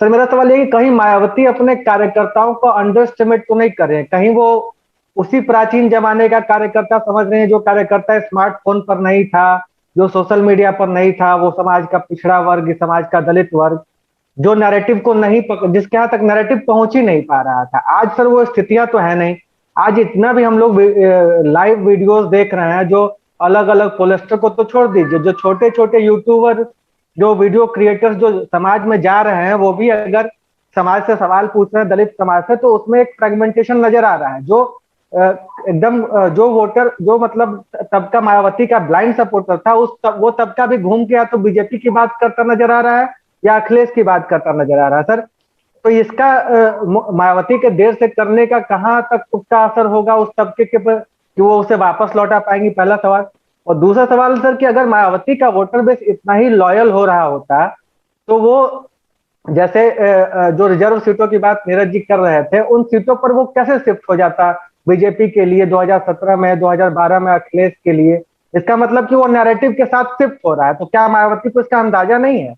सर मेरा सवाल ये कि कहीं मायावती अपने कार्यकर्ताओं को अंडर एस्टिमेट तो नहीं कर रहे हैं? कहीं वो उसी प्राचीन जमाने का कार्यकर्ता समझ रहे हैं जो कार्यकर्ता स्मार्टफोन पर नहीं था, जो सोशल मीडिया पर नहीं था, वो समाज का पिछड़ा वर्ग, समाज का दलित वर्ग, जो नैरेटिव को नहीं जिसके यहाँ तक नैरेटिव पहुंच ही नहीं पा रहा था। आज सर वो स्थितियां तो है नहीं। आज इतना भी हम लोग लाइव वीडियोस देख रहे हैं जो अलग अलग पोलिस्टर को तो छोड़ दीजिए, जो छोटे छोटे यूट्यूबर, जो वीडियो क्रिएटर्स जो समाज में जा रहे हैं, वो भी अगर समाज से सवाल पूछ रहे हैं, दलित समाज से, तो उसमें एक फ्रेगमेंटेशन नजर आ रहा है। जो एकदम जो वोटर, जो मतलब तबका मायावती का ब्लाइंड सपोर्टर था, वो तबका भी घूम के या तो बीजेपी की बात करता नजर आ रहा है या अखिलेश की बात करता नजर आ रहा है। सर तो इसका मायावती के देर से करने का कहाँ तक उसका असर होगा उस तबके के पर कि वो उसे वापस लौटा पाएंगी, पहला सवाल। और दूसरा सवाल सर कि अगर मायावती का वोटर बेस इतना ही लॉयल हो रहा होता तो वो जैसे जो रिजर्व सीटों की बात नीरज जी कर रहे थे, उन सीटों पर वो कैसे शिफ्ट हो जाता बीजेपी के लिए 2017 में, 2012 में अखिलेश के लिए? इसका मतलब कि वो नैरेटिव के साथ शिफ्ट हो रहा है। तो क्या मायावती को इसका अंदाजा नहीं है?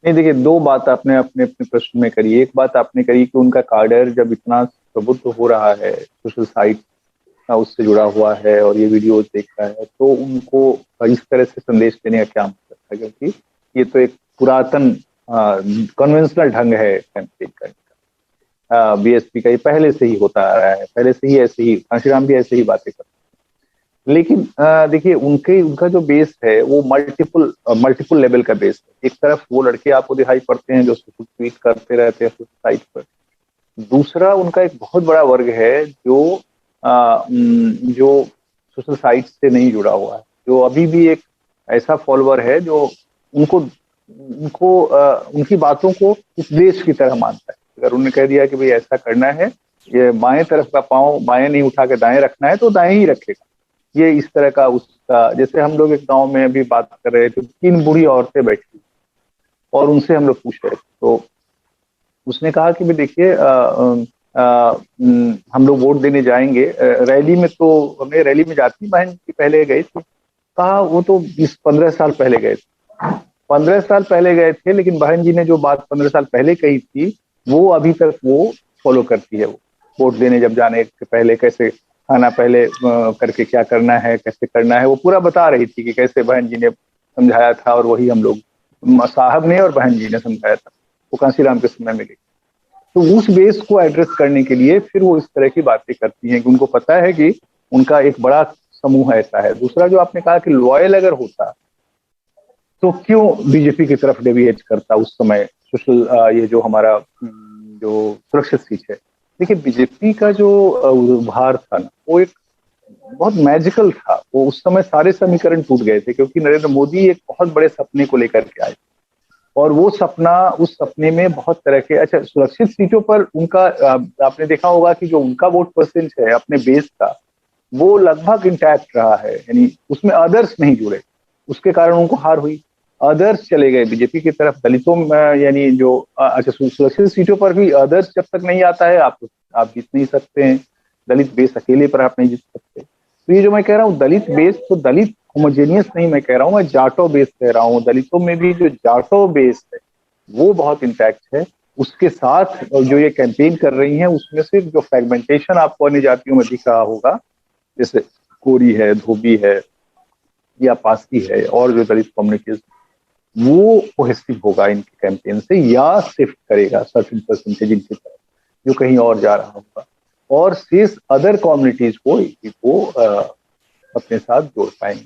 नहीं, देखिए, दो बात आपने अपने अपने प्रश्न में करी। एक बात आपने करी कि उनका कार्डर जब इतना प्रबुद्ध हो रहा है, सोशल साइट उससे जुड़ा हुआ है और ये वीडियो देख रहा है, तो उनको इस तरह से संदेश देने का क्या मतलब है? क्योंकि ये तो एक पुरातन कन्वेंशनल ढंग है कैंपेन करने का। बीएसपी का ये पहले से ही होता आ रहा है, पहले से ही ऐसे ही कांशीराम भी ऐसे ही बातें करते हैं। लेकिन देखिए, उनका जो बेस है वो मल्टीपल लेवल का बेस है। एक तरफ वो लड़के आपको दिखाई पड़ते हैं जो ट्वीट करते रहते हैं साइट पर। दूसरा उनका एक बहुत बड़ा वर्ग है जो सोशल साइट से नहीं जुड़ा हुआ है, जो अभी भी एक ऐसा फॉलोअर है जो उनकी बातों को उपदेश की तरह मानता है। अगर उन्होंने कह दिया कि भाई ऐसा करना है, ये बाएं तरफ का पाँव बाएं नहीं उठा के दाएं रखना है, तो दाएं ही रखेगा। ये इस तरह का उसका, जैसे हम लोग एक गांव में अभी बात कर रहे थे, 3 बूढ़ी औरतें बैठी और उनसे हम लोग पूछ रहे थे, तो उसने कहा कि भाई देखिए, हम लोग वोट देने जाएंगे रैली में, तो हमें रैली में जाती बहन की पहले गए थे। कहा वो तो 15 साल पहले गए थे। 15 साल पहले गए थे, लेकिन बहन जी ने जो बात 15 साल पहले कही थी वो अभी तक वो फॉलो करती है। वो वोट देने जब जाने के पहले कैसे खाना पहले करके क्या करना है, कैसे करना है, वो पूरा बता रही थी कि कैसे बहन जी ने समझाया था, और वही हम लोग, साहब ने और बहन जी ने समझाया था, वो कांशीराम के समय में गई। तो उस बेस को एड्रेस करने के लिए फिर वो इस तरह की बातें करती हैं कि उनको पता है कि उनका एक बड़ा समूह ऐसा है। दूसरा जो आपने कहा कि लॉयल अगर होता तो क्यों बीजेपी की तरफ डेविएट करता उस समय सोशल, ये जो हमारा जो सुरक्षित सीट है। देखिए, बीजेपी का जो उभार था ना, वो एक बहुत मैजिकल था। वो उस समय सारे समीकरण टूट गए थे क्योंकि नरेंद्र मोदी एक बहुत बड़े सपने को लेकर के आए, और वो सपना, उस सपने में बहुत तरह के, अच्छा, सुरक्षित सीटों पर उनका आपने देखा होगा कि जो उनका वोट परसेंट है अपने बेस का, वो लगभग इंटैक्ट रहा है, यानी उसमें अदर्स नहीं जुड़े, उसके कारण उनको हार हुई। अदर्स चले गए बीजेपी की तरफ, दलितों में, यानी जो अच्छा, सुरक्षित सीटों पर भी अदर्स जब तक नहीं आता है आप जीत नहीं सकते हैं। दलित बेस अकेले पर आप नहीं जीत सकते। तो ये जो मैं कह रहा हूँ दलित बेस, तो दलित होमोजेनियस नहीं मैं कह रहा हूँ, मैं जाटो बेस कह रहा हूँ। दलितों में भी जो जाटो बेस है वो बहुत इंटैक्ट है। उसके साथ जो ये कैंपेन कर रही हैं उसमें से जो फ्रेगमेंटेशन आपको अन्य जातियों में दिख रहा होगा, जैसे कोरी है, धोबी है या पासी है, और जो दलित कम्युनिटीज, वो कोहेसिव होगा इनके कैंपेन से, या शिफ्ट करेगा सर्टेन परसेंटेज इनकी तरफ जो कहीं और जा रहा होगा, और शेष अदर कम्युनिटीज को वो अपने साथ जोड़ पाएंगे।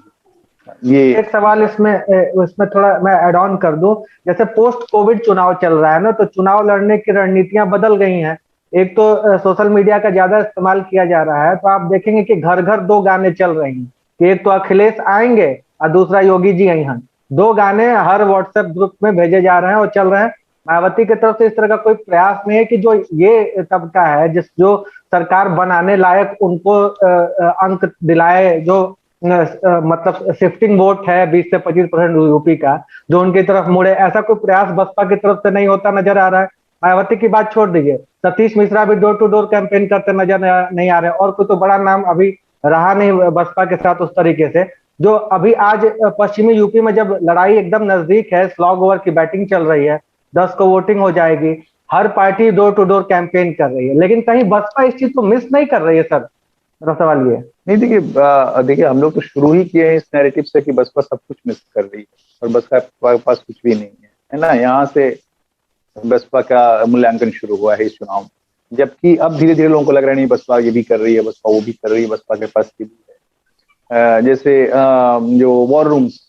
ये एक सवाल इसमें थोड़ा मैं ऐड ऑन कर दूं। जैसे पोस्ट कोविड चुनाव चल रहा है ना, तो चुनाव लड़ने की रणनीतियां बदल गई हैं। एक तो सोशल मीडिया का ज्यादा इस्तेमाल किया जा रहा है, तो आप देखेंगे कि घर घर 2 गाने चल रहे हैं कि एक तो अखिलेश आएंगे और दूसरा योगी जी आई हैं। 2 गाने हर व्हाट्सएप ग्रुप में भेजे जा रहे हैं और चल रहे हैं। मायावती की तरफ से इस तरह का कोई प्रयास नहीं है कि जो ये तबका है जो सरकार बनाने लायक उनको अंक दिलाए, जो मतलब शिफ्टिंग वोट है 20 से 25% यूपी का, जो उनकी तरफ मुड़े, ऐसा कोई प्रयास बसपा की तरफ से नहीं होता नजर आ रहा है। मायावती की बात छोड़ दीजिए, सतीश मिश्रा भी डोर टू डोर कैंपेन करते नजर नहीं आ रहे, और कोई तो बड़ा नाम अभी रहा नहीं बसपा के साथ उस तरीके से। जो अभी आज पश्चिमी यूपी में जब लड़ाई एकदम नजदीक है, स्लॉग ओवर की बैटिंग चल रही है, 10 को वोटिंग हो जाएगी, हर party door to door campaign कर रही है, लेकिन कहीं बसपा इस चीज को मिस नहीं कर रही है सर? मेरा सवाल ये है। नहीं, देखिए हम लोग तो शुरू ही किए हैं इस नैरेटिव से कि बसपा सब कुछ मिस कर रही है और बसपा के पास कुछ भी नहीं है ना। यहाँ से बसपा का मूल्यांकन शुरू हुआ है इस चुनाव में, जबकि अब धीरे धीरे लोगों को लग रहा है नहीं बसपा ये भी कर रही है, बसपा वो भी कर रही है, बसपा के पास ये भी है। जैसे जो वॉर रूम्स,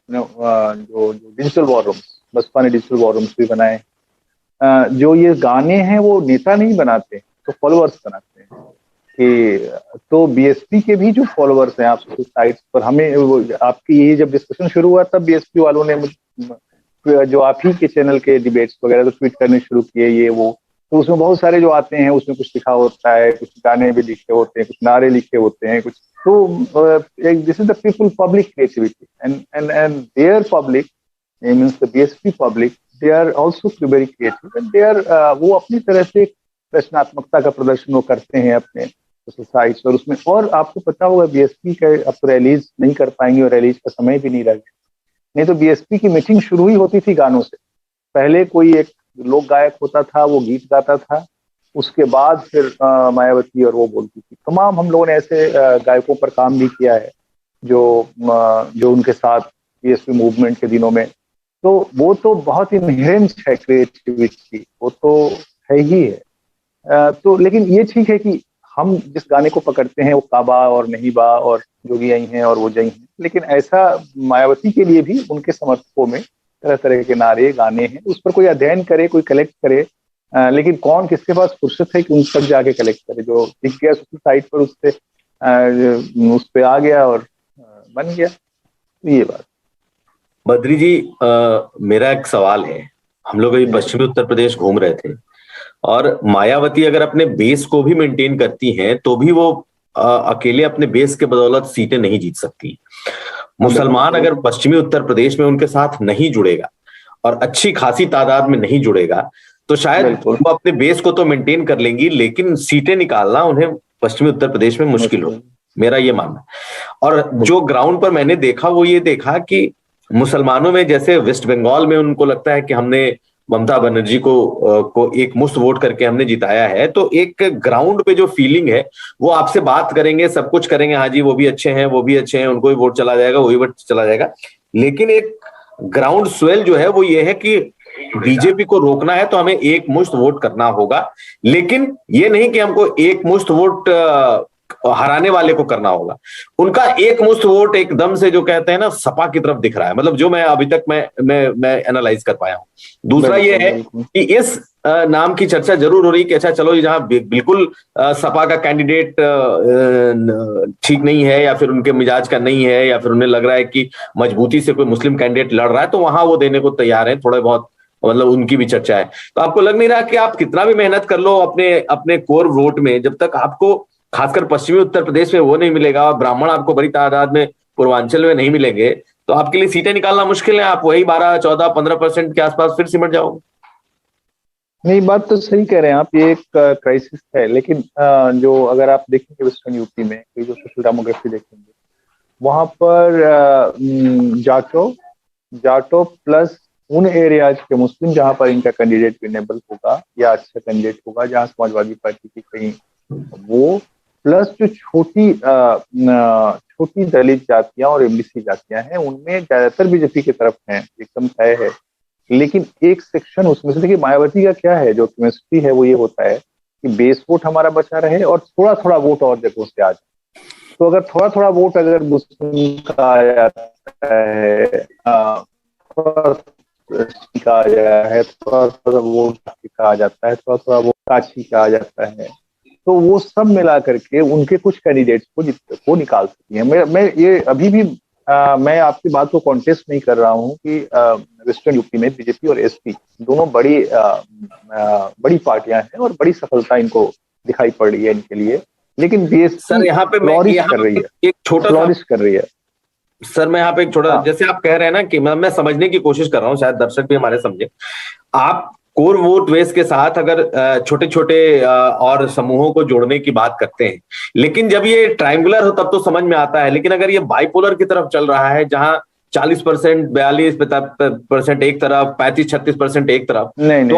जो डिजिटल वॉर रूम्स, बसपा ने डिजिटल वॉर रूम्स भी बनाए। जो ये गाने हैं वो नेता नहीं बनाते, तो फॉलोअर्स बनाते हैं। कि तो बीएसपी के भी जो फॉलोअर्स हैं आप सोशल साइट्स पर, हमें आपकी ये जब डिस्कशन शुरू हुआ तब बीएसपी वालों ने जो आप ही के चैनल के डिबेट्स वगैरह तो ट्वीट करने शुरू किए ये वो, तो उसमें बहुत सारे जो आते हैं उसमें कुछ लिखा होता है, कुछ गाने भी लिखे होते हैं, कुछ नारे लिखे होते हैं, कुछ तो this is the people public creativity and their public means the BSP public, they are also very creative and they are, वो अपनी तरह से रचनात्मकता का प्रदर्शन वो करते हैं अपने साइट्स और उसमें। और आपको पता होगा बीएसपी का अब तो रैलीज नहीं कर पाएंगे और रैलीज का समय भी नहीं रह गया, नहीं तो बीएसपी की मीटिंग शुरू ही होती थी गानों से। पहले कोई एक लोक गायक होता था, वो गीत गाता था, उसके बाद फिर मायावती और वो बोलती थी। तमाम हम लोगों ने ऐसे गायकों पर काम भी किया है जो उनके साथ बीएसपी मूवमेंट के दिनों में, तो वो तो बहुत ही इनहेरेंट है क्रिएटिविटी, वो तो है ही है। तो लेकिन ये ठीक है कि हम जिस गाने को पकड़ते हैं वो काबा और नहीं बा और जोगी आई हैं और वो जई हैं, लेकिन ऐसा मायावती के लिए भी उनके समर्थकों में तरह तरह के नारे गाने हैं, उस पर कोई अध्ययन करे, कोई कलेक्ट करे, लेकिन कौन किसके पास फुर्सत है कि उन तक जाके कलेक्ट करे। जो दिख गया सोशल साइट पर उससे उस पे आ गया और बन गया, तो ये बात। बद्री जी, मेरा एक सवाल है। हम लोग अभी पश्चिमी उत्तर प्रदेश घूम रहे थे और मायावती अगर अपने बेस को भी मेंटेन करती हैं तो भी वो अकेले अपने बेस के बदौलत सीटें नहीं जीत सकती। मुसलमान अगर पश्चिमी उत्तर प्रदेश में उनके साथ नहीं जुड़ेगा और अच्छी खासी तादाद में नहीं जुड़ेगा तो शायद वो अपने बेस को तो मेंटेन कर लेंगी, लेकिन सीटें निकालना उन्हें पश्चिमी उत्तर प्रदेश में मुश्किल हो, मेरा ये मानना है। और जो ग्राउंड पर मैंने देखा वो ये देखा कि मुसलमानों में, जैसे वेस्ट बंगाल में उनको लगता है कि हमने ममता बनर्जी को एक मुश्त वोट करके हमने जिताया है, तो एक ग्राउंड पे जो फीलिंग है वो आपसे बात करेंगे, सब कुछ करेंगे, हाँ जी वो भी अच्छे हैं, वो भी अच्छे हैं, उनको भी वोट चला जाएगा, वही वोट चला जाएगा। लेकिन एक ग्राउंड स्वेल जो है वो ये है कि बीजेपी को रोकना है तो हमें एक मुश्त वोट करना होगा, लेकिन ये नहीं कि हमको एक मुश्त वोट हराने वाले को करना होगा। उनका एक मुश्त वोट एकदम से जो कहते हैं ना सपा की तरफ दिख रहा है, मतलब जो मैं अभी तक मैं एनालाइज कर पाया हूं। दूसरा ये है कि इस नाम की चर्चा जरूर हो रही कि अच्छा चलो जहां बिल्कुल सपा का कैंडिडेट ठीक नहीं है या फिर उनके मिजाज का नहीं है या फिर उन्हें लग रहा है कि मजबूती से कोई मुस्लिम कैंडिडेट लड़ रहा है तो वहां वो देने को तैयार है, थोड़े बहुत मतलब उनकी भी चर्चा है। तो आपको लग नहीं रहा कि आप कितना भी मेहनत कर लो अपने कोर वोट में, जब तक आपको खासकर पश्चिमी उत्तर प्रदेश में वो नहीं मिलेगा और ब्राह्मण आपको बड़ी तादाद में पूर्वांचल में नहीं मिलेंगे तो आपके लिए सीटें निकालना मुश्किल है, आप वही 12, 14, 15% के आसपास फिर सिमट जाओगे। नहीं, बात तो सही कह रहे हैं आप, ये एक क्राइसिस है। लेकिन जो अगर आप देखेंगे वेस्टर्न यूपी में जो सोशल डेमोग्राफी देखेंगे वहां पर जाटो प्लस उन एरियाज के मुस्लिम जहां पर इनका कैंडिडेट विनेबल होगा या अच्छा कैंडिडेट होगा, जहां समाजवादी पार्टी की कहीं वो, प्लस जो छोटी दलित जातियां और एमबीसी जातियां हैं उनमें ज्यादातर बीजेपी की तरफ हैं, एकदम तय है। लेकिन एक सेक्शन उसमें से, देखिए मायावती का क्या है, जो केमिस्ट्री है वो ये होता है कि बेस वोट हमारा बचा रहे और थोड़ा थोड़ा वोट और जगहों से आ जाए। तो अगर थोड़ा थोड़ा वोट अगर मुस्लिम का आ जाता है, का आ गया है, थोड़ा थोड़ा वोट का आ जाता है, थोड़ा थोड़ा वोट काशी का आ जाता है, तो वो सब मिला करके उनके कुछ कैंडिडेट्स को निकाल सकती है। मैं ये अभी भी मैं आपकी बात को कॉन्टेस्ट नहीं कर रहा हूँ कि वेस्टर्न यूपी में बीजेपी और एसपी दोनों बड़ी पार्टियां हैं और बड़ी सफलता इनको दिखाई पड़ रही है इनके लिए, लेकिन बीएसपी सर यहाँ पे फ्लोरिश कर रही है, एक छोटा सा फ्लोरिश कर रही है। सर मैं यहाँ पे एक छोटा, हाँ। जैसे आप कह रहे हैं ना कि मैं समझने की कोशिश कर रहा हूँ, शायद दर्शक भी हमारे समझे। आप कोर वोट बेस के साथ अगर छोटे छोटे और समूहों को जोड़ने की बात करते हैं, लेकिन जब ये ट्रायंगुलर हो तब तो समझ में आता है, लेकिन अगर ये बाइपोलर की तरफ चल रहा है जहां 40%, 42% एक तरफ, 35-36% एक तरफ, नहीं, तो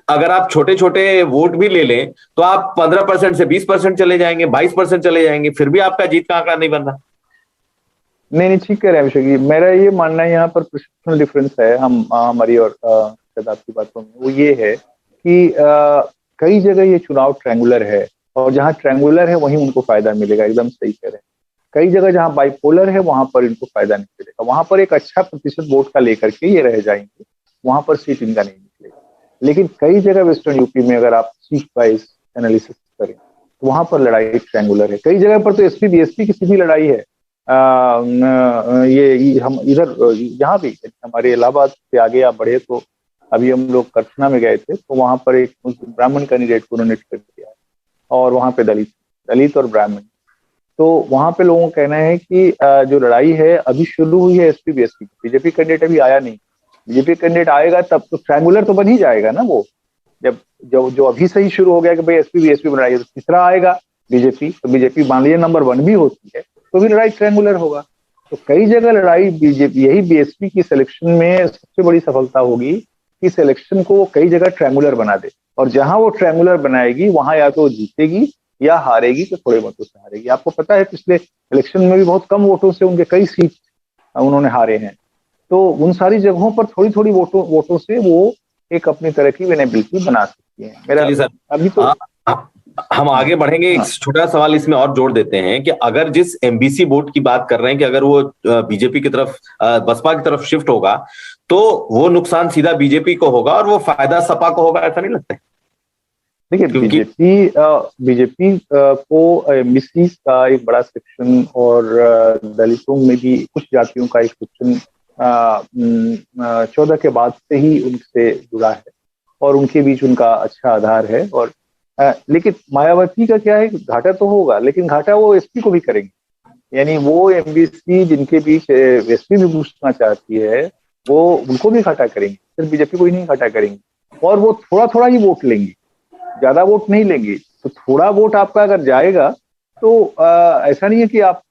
अगर आप छोटे छोटे वोट भी ले लें तो आप 15% से 20% चले जाएंगे, 22% चले जाएंगे, फिर भी आपका जीत का आंकड़ा नहीं बन रहा। नहीं, ठीक कह रहे हैं अभिषेक जी। मेरा ये मानना है यहाँ पर परसेप्शनल डिफरेंस है हमारी और शायद आपकी बातों में, वो ये है कि कई जगह ये चुनाव ट्रायंगुलर है और जहाँ ट्रायंगुलर है वहीं उनको फायदा मिलेगा, एकदम सही कह रहे हैं। कई जगह जहाँ बाइपोलर है वहां पर इनको फायदा नहीं मिलेगा, वहां पर एक अच्छा प्रतिशत वोट का लेकर के ये रह जाएंगे, वहां पर सीट इनका नहीं निकलेगा। लेकिन कई जगह वेस्टर्न यूपी में अगर आप सीट वाइज एनालिसिस करें तो वहां पर लड़ाई ट्रायंगुलर है। कई जगह पर तो एसपी बीएसपी की सीधी लड़ाई है। ये हम इधर यहाँ भी हमारे इलाहाबाद से आगे आप बढ़े तो अभी हम लोग करछना में गए थे, तो वहां पर एक ब्राह्मण कैंडिडेट को उन्होंने टिकट दिया और वहां पे दलित और ब्राह्मण, तो वहां पे लोगों का कहना है कि जो लड़ाई है अभी शुरू हुई है एसपी बीएसपी की, बीजेपी कैंडिडेट अभी आया नहीं। बीजेपी कैंडिडेट आएगा तब तो ट्रायंगुलर तो बन ही जाएगा ना। वो जब जो अभी से ही शुरू हो गया कि भाई एसपी बीएसपी बन रही है, तो तीसरा आएगा बीजेपी, तो बीजेपी मान लीजिए नंबर 1 भी होती है तो भी लड़ाई ट्रायंगुलर होगा। तो कई जगह लड़ाई बीजेपी, यही बीएसपी की सिलेक्शन में सबसे बड़ी सफलता होगी कि सिलेक्शन को कई जगह ट्रायंगुलर बना दे, और जहां वो ट्रायंगुलर बनाएगी वहां या तो जीतेगी या हारेगी, तो थोड़े मतों से हारेगी। आपको पता है पिछले इलेक्शन में भी बहुत कम वोटों से उनके कई सीट उन्होंने हारे हैं। तो उन सारी जगहों पर थोड़ी थोड़ी वोटों से वो एक अपनी तरह की विनेबिलिटी बना सकती है। मेरा अभी तो हम आगे बढ़ेंगे। एक छोटा सवाल इसमें और जोड़ देते हैं कि अगर जिस एमबीसी वोट की बात कर रहे हैं कि अगर वो बीजेपी की तरफ, बसपा की तरफ शिफ्ट होगा तो वो नुकसान सीधा बीजेपी को होगा और वो फायदा सपा को होगा, ऐसा नहीं लगता है? देखिए, बीजेपी को एमबीसी का एक बड़ा सेक्शन और दलितों में भी कुछ जातियों का एक सेक्शन 14 के बाद से ही उनसे जुड़ा है और उनके बीच उनका अच्छा आधार है। और लेकिन मायावती का क्या है, घाटा तो होगा, लेकिन घाटा वो एसपी को भी करेंगे। यानी वो एमबीसी जिनके बीच एसपी भी घुसना चाहती है वो उनको भी घाटा करेंगे, सिर्फ बीजेपी को ही नहीं घाटा करेंगे। और वो थोड़ा थोड़ा ही वोट लेंगे, ज्यादा वोट नहीं लेंगे। तो थोड़ा वोट आपका अगर जाएगा तो ऐसा नहीं है कि आप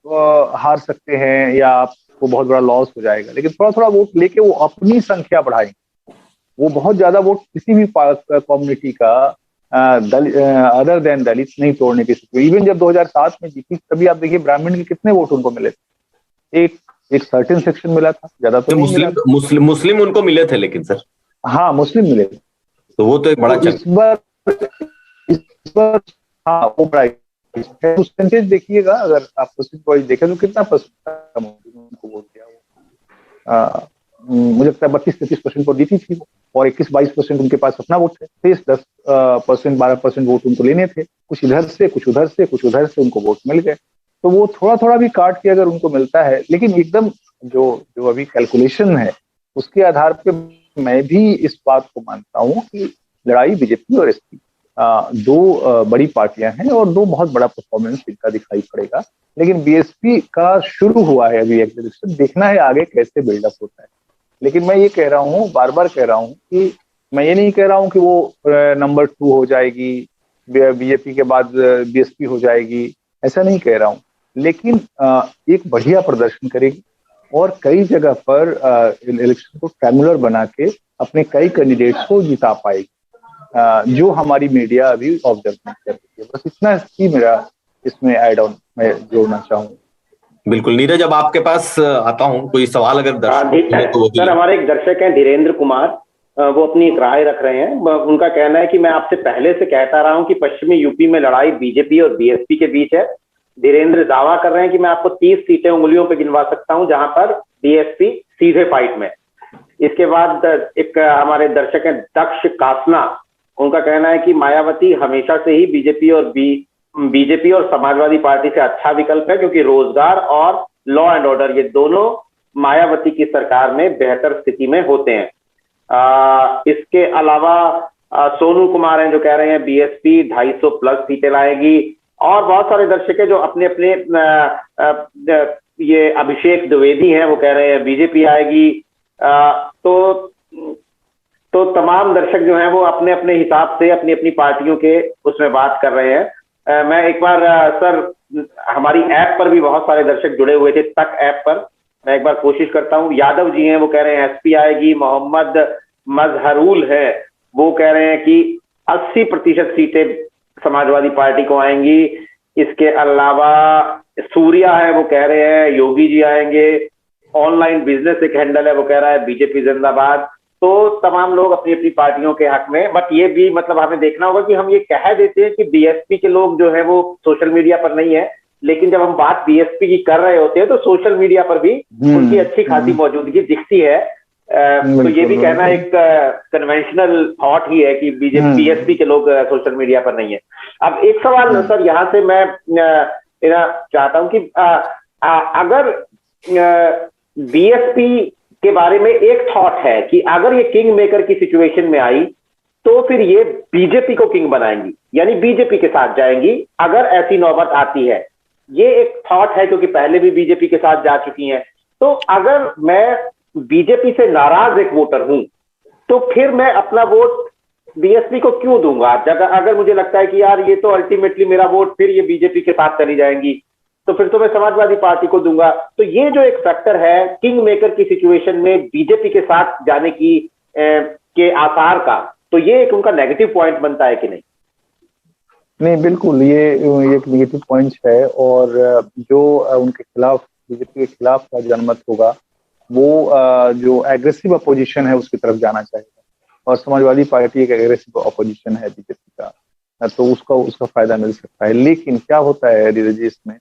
हार सकते हैं या आपको बहुत बड़ा लॉस हो जाएगा, लेकिन थोड़ा थोड़ा वोट लेके वो अपनी संख्या बढ़ाएंगे। वो बहुत ज्यादा वोट किसी भी कम्युनिटी का अदर देन दलित नहीं तोड़ने की स्थिति। इवन जब 2007 में जीती तभी आप देखिए ब्राह्मण के कितने वोट उनको मिले थे, एक सर्टेन सेक्शन मिला था, ज्यादा तो नहीं मिला। मुस्लिम उनको मिले थे, लेकिन सर हाँ मुस्लिम मिले थे, तो वो तो एक बड़ा तो इस बार हाँ वो परसेंटेज देखिएगा, अगर आप परसेंटेज देखें तो कितना परसेंट उनको वोट दिया। मुझे लगता है 32-33% वोट जीती थी और 21-22% उनके पास अपना वोट है। 10% 12% वोट उनको लेने थे, कुछ इधर से कुछ उधर से कुछ उधर से उनको वोट मिल गए। तो वो थोड़ा थोड़ा भी काट के अगर उनको मिलता है, लेकिन एकदम जो अभी कैलकुलेशन है उसके आधार पे मैं भी इस बात को मानता हूँ कि लड़ाई बीजेपी और एसपी दो बड़ी पार्टियां हैं और दो बहुत बड़ा परफॉर्मेंस इनका दिखाई पड़ेगा। लेकिन बीएसपी का शुरू हुआ है अभी एग्जीक्यूशन, देखना है आगे कैसे बिल्डअप होता है। लेकिन मैं ये कह रहा हूँ, बार बार कह रहा हूँ कि मैं ये नहीं कह रहा हूँ कि वो नंबर 2 हो जाएगी, बीजेपी के बाद बीएसपी हो जाएगी, ऐसा नहीं कह रहा हूँ। लेकिन एक बढ़िया प्रदर्शन करेगी और कई जगह पर इलेक्शन को ट्रायंगुलर बना के अपने कई कैंडिडेट्स को जिता पाएगी, जो हमारी मीडिया अभी ऑब्जर्व नहीं कर रही है। बस इतना ही मेरा इसमें ऐड ऑन मैं जोड़ना चाहूँगा। बिल्कुल नीरज, अब आपके पास आता हूँ, कोई सवाल अगर दर्शक तो सर हमारे एक दर्शक हैं धीरेन्द्र कुमार, वो अपनी एक राय रख रहे हैं। उनका कहना है कि मैं आपसे पहले से कहता रहा हूं कि पश्चिमी यूपी में लड़ाई बीजेपी और बीएसपी के बीच है। धीरेन्द्र दावा कर रहे हैं कि मैं आपको 30 सीटें उंगलियों पे गिनवा सकता हूं जहां पर बीएसपी सीधे फाइट में। इसके बाद एक हमारे दर्शक हैं दक्ष कासना, उनका कहना है कि मायावती हमेशा से ही बीजेपी और समाजवादी पार्टी से अच्छा विकल्प है, क्योंकि रोजगार और लॉ एंड ऑर्डर, ये दोनों मायावती की सरकार में बेहतर स्थिति में होते हैं। इसके अलावा सोनू कुमार हैं जो कह रहे हैं बीएसपी 250 प्लस सीटें लाएगी, और बहुत सारे दर्शक हैं जो अपने अपने ये अभिषेक द्विवेदी हैं वो कह रहे हैं बीजेपी आएगी। तो तमाम दर्शक जो हैं वो अपने अपने हिसाब से अपनी अपनी पार्टियों के उसमें बात कर रहे हैं। मैं एक बार सर, हमारी ऐप पर भी बहुत सारे दर्शक जुड़े हुए थे, तक ऐप पर, मैं एक बार कोशिश करता हूँ। यादव जी हैं वो कह रहे हैं एसपी आएगी। मोहम्मद मजहरुल है वो कह रहे हैं कि 80% सीटें समाजवादी पार्टी को आएंगी। इसके अलावा सूर्या है वो कह रहे हैं योगी जी आएंगे। ऑनलाइन बिजनेस एक हैंडल है वो कह रहा है बीजेपी जिंदाबाद। तो तमाम लोग अपनी अपनी पार्टियों के हक में, बट ये भी मतलब हमें देखना होगा कि हम ये कह देते हैं कि बीएसपी के लोग जो है वो सोशल मीडिया पर नहीं है, लेकिन जब हम बात बीएसपी की कर रहे होते हैं तो सोशल मीडिया पर भी उनकी अच्छी खासी मौजूदगी दिखती है। तो ये भी कहना एक कन्वेंशनल थॉट ही है कि बीएसपी के लोग सोशल मीडिया पर नहीं है। अब एक सवाल सर यहाँ से मैं चाहता हूँ कि अगर बीएसपी के बारे में एक थॉट है कि अगर ये किंग मेकर की सिचुएशन में आई तो फिर ये बीजेपी को किंग बनाएंगी, यानी बीजेपी के साथ जाएंगी अगर ऐसी नौबत आती है। ये एक थॉट है क्योंकि पहले भी बीजेपी के साथ जा चुकी हैं। तो अगर मैं बीजेपी से नाराज एक वोटर हूं तो फिर मैं अपना वोट बीएसपी को क्यों दूंगा? अगर मुझे लगता है कि यार ये तो अल्टीमेटली मेरा वोट फिर ये बीजेपी के साथ चली जाएंगी, तो फिर तो मैं समाजवादी पार्टी को दूंगा। तो ये जो एक फैक्टर है किंग मेकर की सिचुएशन में बीजेपी के साथ जाने की के आसार का, तो ये एक उनका नेगेटिव पॉइंट बनता है कि नहीं? नहीं, बिल्कुल ये एक नेगेटिव पॉइंट है। और जो उनके खिलाफ, बीजेपी के खिलाफ का जनमत होगा वो जो एग्रेसिव अपोजिशन है उसकी तरफ जाना चाहेगा, और समाजवादी पार्टी एक एग्रेसिव अपोजिशन है बीजेपी का, तो उसका फायदा मिल सकता है। लेकिन क्या होता है धीरज जी, इसमें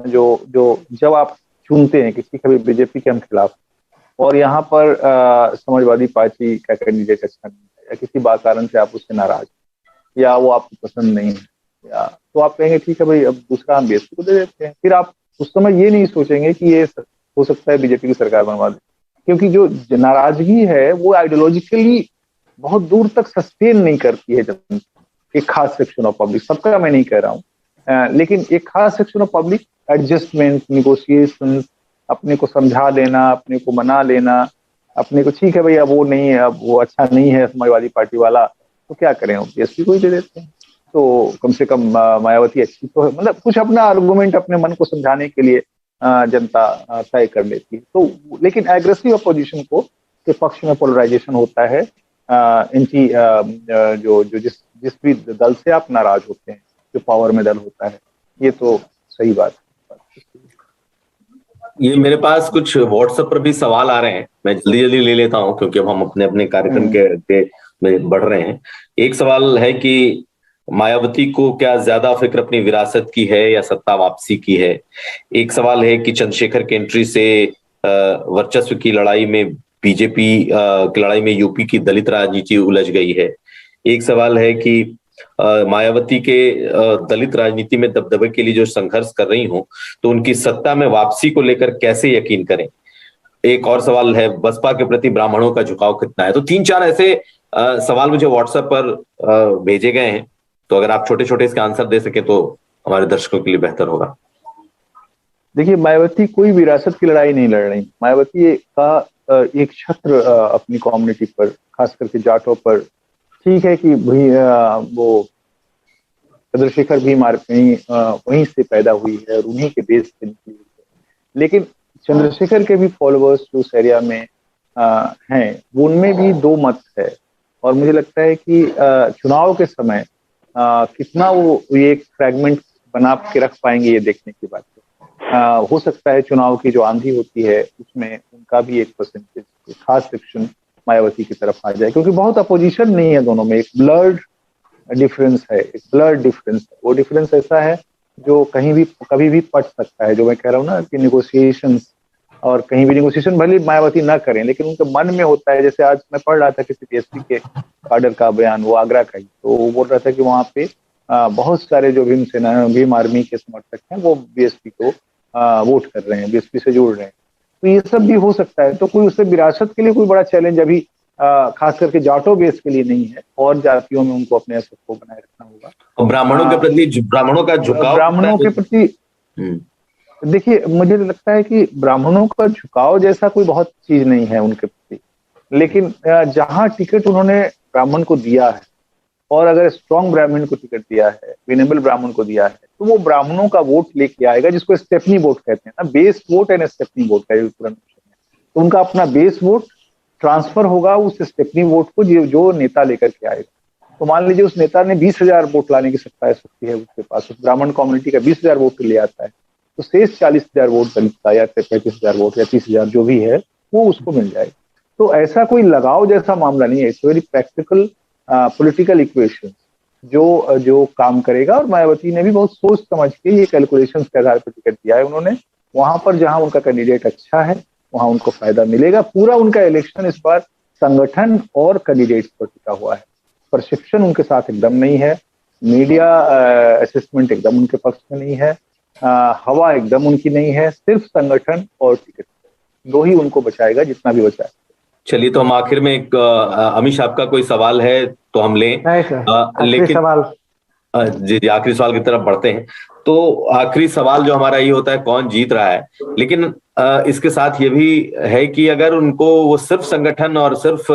जो जब आप चुनते हैं किसी का भी बीजेपी के हम खिलाफ, और यहाँ पर समाजवादी पार्टी का कैंडिडेट अच्छा नहीं है, या किसी बात कारण से आप उससे नाराज, या वो आपको पसंद नहीं है, या तो आप कहेंगे ठीक है भाई अब दूसरा हम बीएसपी को दे देते हैं। फिर आप उस समय ये नहीं सोचेंगे कि ये हो सकता है बीजेपी की सरकार बनवा दे, क्योंकि जो नाराजगी है वो आइडियोलॉजिकली बहुत दूर तक सस्टेन नहीं करती है जनता। एक खास सेक्शन ऑफ पब्लिक, सबका मैं नहीं कह रहा हूँ, लेकिन एक खास section of public adjustment, negotiation, अपने को समझा लेना, अपने को मना लेना, अपने को ठीक है भाई अब वो नहीं है, अब वो अच्छा नहीं है समाजवादी पार्टी वाला, तो क्या करें बीएसपी को ही दे देते हैं। तो कम से कम मायावती अच्छी तो है, मतलब कुछ अपना आर्गुमेंट अपने मन को समझाने के लिए जनता तय कर लेती है। तो लेकिन एग्रेसिव अपोजिशन के पक्ष में पोलराइजेशन होता है। इनकी जो जिस भी दल से आप नाराज होते हैं, जो पावर में दल होता है, ये तो सही बात है। ये मेरे पास कुछ व्हाट्सएप पर भी सवाल आ रहे हैं, मैं जल्दी जल्दी ले लेता हूं क्योंकि अब हम अपने अपने कार्यक्रम के में बढ़ रहे हैं। एक सवाल है कि मायावती को क्या ज्यादा फिक्र अपनी विरासत की है या सत्ता वापसी की है? एक सवाल है कि चंद्रशेखर की एंट्री से वर्चस्व की लड़ाई में बीजेपी की लड़ाई में यूपी की दलित राजनीति उलझ गई है। एक सवाल है कि मायावती के दलित राजनीति में दबदबे के लिए जो संघर्ष कर रही हूं, तो उनकी सत्ता में वापसी को लेकर कैसे यकीन करें? एक और सवाल है बसपा के प्रति ब्राह्मणों का झुकाव कितना है? तो 3-4 ऐसे सवाल मुझे व्हाट्सएप पर भेजे गए हैं, तो अगर आप छोटे छोटे इसके आंसर दे सके तो हमारे दर्शकों के लिए बेहतर होगा। देखिए, मायावती कोई विरासत की लड़ाई नहीं लड़ रही। मायावती का एक छत्र अपनी कम्युनिटी पर, खास करके जाटों पर, ठीक है कि भाई वो चंद्रशेखर भी वहीं से पैदा हुई है और उन्हीं के बेस पे निकली है, लेकिन चंद्रशेखर के भी फॉलोअर्स जो उस एरिया में हैं, उनमें भी दो मत है। और मुझे लगता है कि चुनाव के समय कितना वो एक फ्रैगमेंट बना के रख पाएंगे, ये देखने की बात है। हो सकता है चुनाव की जो आंधी होती है उसमें उनका भी एक परसेंटेज, खास सेक्शन मायावती की तरफ आ जाए, क्योंकि बहुत अपोजिशन नहीं है दोनों में, एक ब्लड डिफरेंस है, एक ब्लड डिफरेंस है। वो डिफरेंस ऐसा है जो कभी भी पट सकता है। जो मैं कह रहा हूँ ना कि निगोशिएशंस, और कहीं भी निगोशिएशन भले मायावती ना करें, लेकिन उनके मन में होता है। जैसे आज मैं पढ़ रहा था किसी बीएसपी के काडर का बयान, वो आगरा का ही, तो वो बोल रहा था कि वहाँ पे बहुत सारे जो भीम आर्मी के समर्थक हैं वो बीएसपी को वोट कर रहे हैं, बीएसपी से जोड़ रहे हैं। तो ये सब भी हो सकता है। तो कोई उससे विरासत के लिए कोई बड़ा चैलेंज अभी खास करके जाटो बेस के लिए नहीं है, और जातियों में उनको अपने असर को बनाए रखना होगा। और ब्राह्मणों के प्रति ब्राह्मणों का झुकाव, ब्राह्मणों के प्रति देखिए, मुझे लगता है कि ब्राह्मणों का झुकाव जैसा कोई बहुत चीज नहीं है उनके प्रति, लेकिन जहां टिकट उन्होंने ब्राह्मण को दिया है, और अगर स्ट्रॉन्ग ब्राह्मण को टिकट दिया है, विनेबल ब्राह्मण को दिया है, तो वो ब्राह्मणों का वोट लेके आएगा, जिसको स्टेपनी वोट कहते हैं ना, base vote and stepney vote का तुरंत। तो उनका अपना बेस वोट ट्रांसफर होगा उस स्टेपनी वोट को जो नेता लेकर के आएगा। तो मान लीजिए उस नेता ने 20,000 वोट लाने की शक्ति है उसके पास, उस ब्राह्मण कम्युनिटी का 20,000 वोट ले आता है, तो शेष 40,000 वोट दलित का, या 35,000 वोट या 30,000 जो भी है, वो उसको मिल जाएगा। तो ऐसा कोई लगाव जैसा मामला नहीं है, it's very practical political equation जो काम करेगा। और मायावती ने भी बहुत सोच समझ के ये कैलकुलेशंस के आधार पर टिकट दिया है उन्होंने। वहां पर जहां उनका कैंडिडेट अच्छा है वहां उनको फायदा मिलेगा। पूरा उनका इलेक्शन इस बार संगठन और कैंडिडेट्स पर टिका हुआ है। परसेप्शन उनके साथ एकदम नहीं है, मीडिया असेसमेंट एकदम उनके पक्ष में नहीं है, हवा एकदम उनकी नहीं है, सिर्फ संगठन और टिकट, दो ही उनको बचाएगा, जितना भी बचाए। चलिए, तो हम आखिर में एक अमीश, आपका कोई सवाल है तो हम लें? नहीं सर, लेकिन सवाल जी आखिरी सवाल की तरफ बढ़ते हैं। तो आखिरी सवाल जो हमारा ये होता है, कौन जीत रहा है, लेकिन इसके साथ ये भी है कि अगर उनको वो सिर्फ संगठन और सिर्फ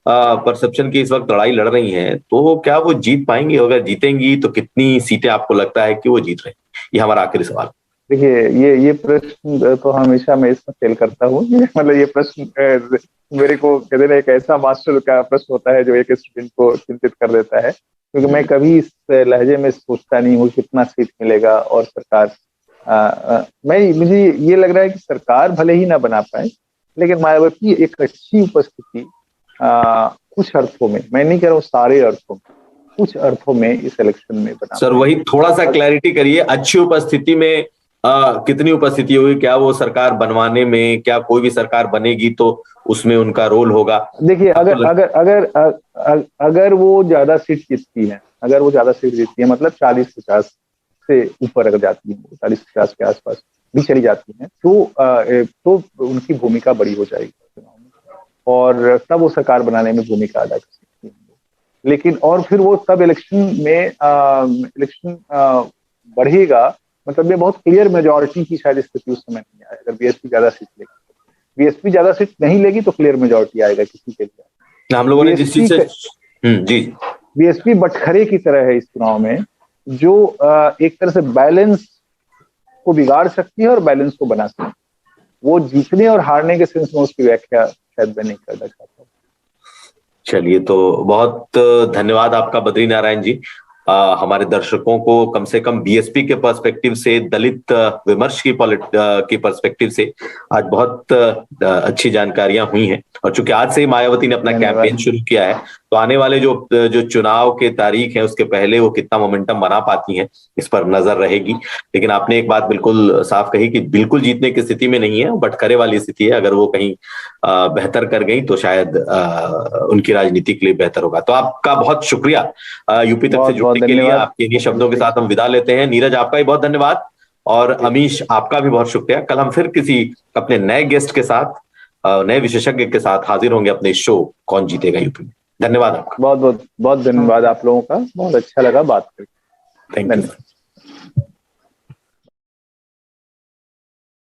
परसेप्शन की इस वक्त लड़ाई लड़ रही हैं, तो क्या वो जीत पाएंगी? अगर जीतेंगी तो कितनी सीटें आपको लगता है कि वो जीत रही? ये हमारा आखिरी सवाल। देखिए, ये प्रश्न तो हमेशा मैं इसमें फेल करता हूँ। मतलब ये प्रश्न मेरे को कहते हैं एक ऐसा मास्टर का प्रश्न होता है जो एक स्टूडेंट को चिंतित कर देता है, क्योंकि मैं कभी इस लहजे में सोचता नहीं हूँ कितना सीट मिलेगा। और सरकार मुझे ये लग रहा है कि सरकार भले ही ना बना पाए, लेकिन मायावती एक अच्छी उपस्थिति कुछ अर्थों में, मैं नहीं कह रहा हूँ सारे अर्थों में, कुछ अर्थों में इस इलेक्शन में बना। सर वही थोड़ा सा क्लैरिटी करिए, अच्छी उपस्थिति में कितनी उपस्थिति होगी? क्या वो सरकार बनवाने में, क्या कोई भी सरकार बनेगी तो उसमें उनका रोल होगा? देखिए, अगर वो ज्यादा सीट जीतती है, मतलब 40-50 से ऊपर अगर जाती है, 40-50 के आसपास भी चली जाती है, तो उनकी भूमिका बड़ी हो जाएगी चुनाव में, और तब वो सरकार बनाने में भूमिका अदा कर सकती है। लेकिन और फिर वो तब इलेक्शन बढ़ेगा, मतलब ये बहुत क्लियर मेजॉरिटी की शायद स्थिति उस समय नहीं आए। अगर बीएसपी ज्यादा सीट लेगी, बीएसपी ज्यादा सीट नहीं लेगी तो क्लियर मेजॉरिटी आएगा किसी के लिए। हम लोगों ने जिस चीज से जी बीएसपी बटखरे की तरह है इस चुनाव में, जो एक तरह से बैलेंस को बिगाड़ सकती है और बैलेंस को बना सकती है। वो जीतने और हारने के सेंस में उसकी व्याख्या शायद मैं नहीं करना चाहता हूँ। चलिए, तो बहुत धन्यवाद आपका बद्री नारायण जी। हमारे दर्शकों को कम से कम बीएसपी के पर्सपेक्टिव से, दलित विमर्श की पर्सपेक्टिव से आज बहुत अच्छी जानकारियां हुई हैं। और चूंकि आज से ही मायावती ने अपना कैंपेन शुरू किया है, तो आने वाले जो चुनाव के तारीख है उसके पहले वो कितना मोमेंटम बना पाती हैं, इस पर नजर रहेगी। लेकिन आपने एक बात बिल्कुल साफ कही कि बिल्कुल जीतने की स्थिति में नहीं है, बटखरे वाली स्थिति है। अगर वो कहीं बेहतर कर गई तो शायद उनकी राजनीति के लिए बेहतर होगा। तो आपका बहुत शुक्रिया यूपी तक से जुड़ने के लिए। आपके इन्हीं शब्दों के साथ हम विदा लेते हैं। नीरज, आपका भी बहुत धन्यवाद, और अमीश आपका भी बहुत शुक्रिया। कल हम फिर किसी अपने नए गेस्ट के साथ, नए विशेषज्ञ के साथ हाजिर होंगे अपने शो कौन जीतेगा यूपी में। धन्यवाद आपका। बहुत बहुत बहुत धन्यवाद आप लोगों का, बहुत अच्छा लगा बात करके। Thank you.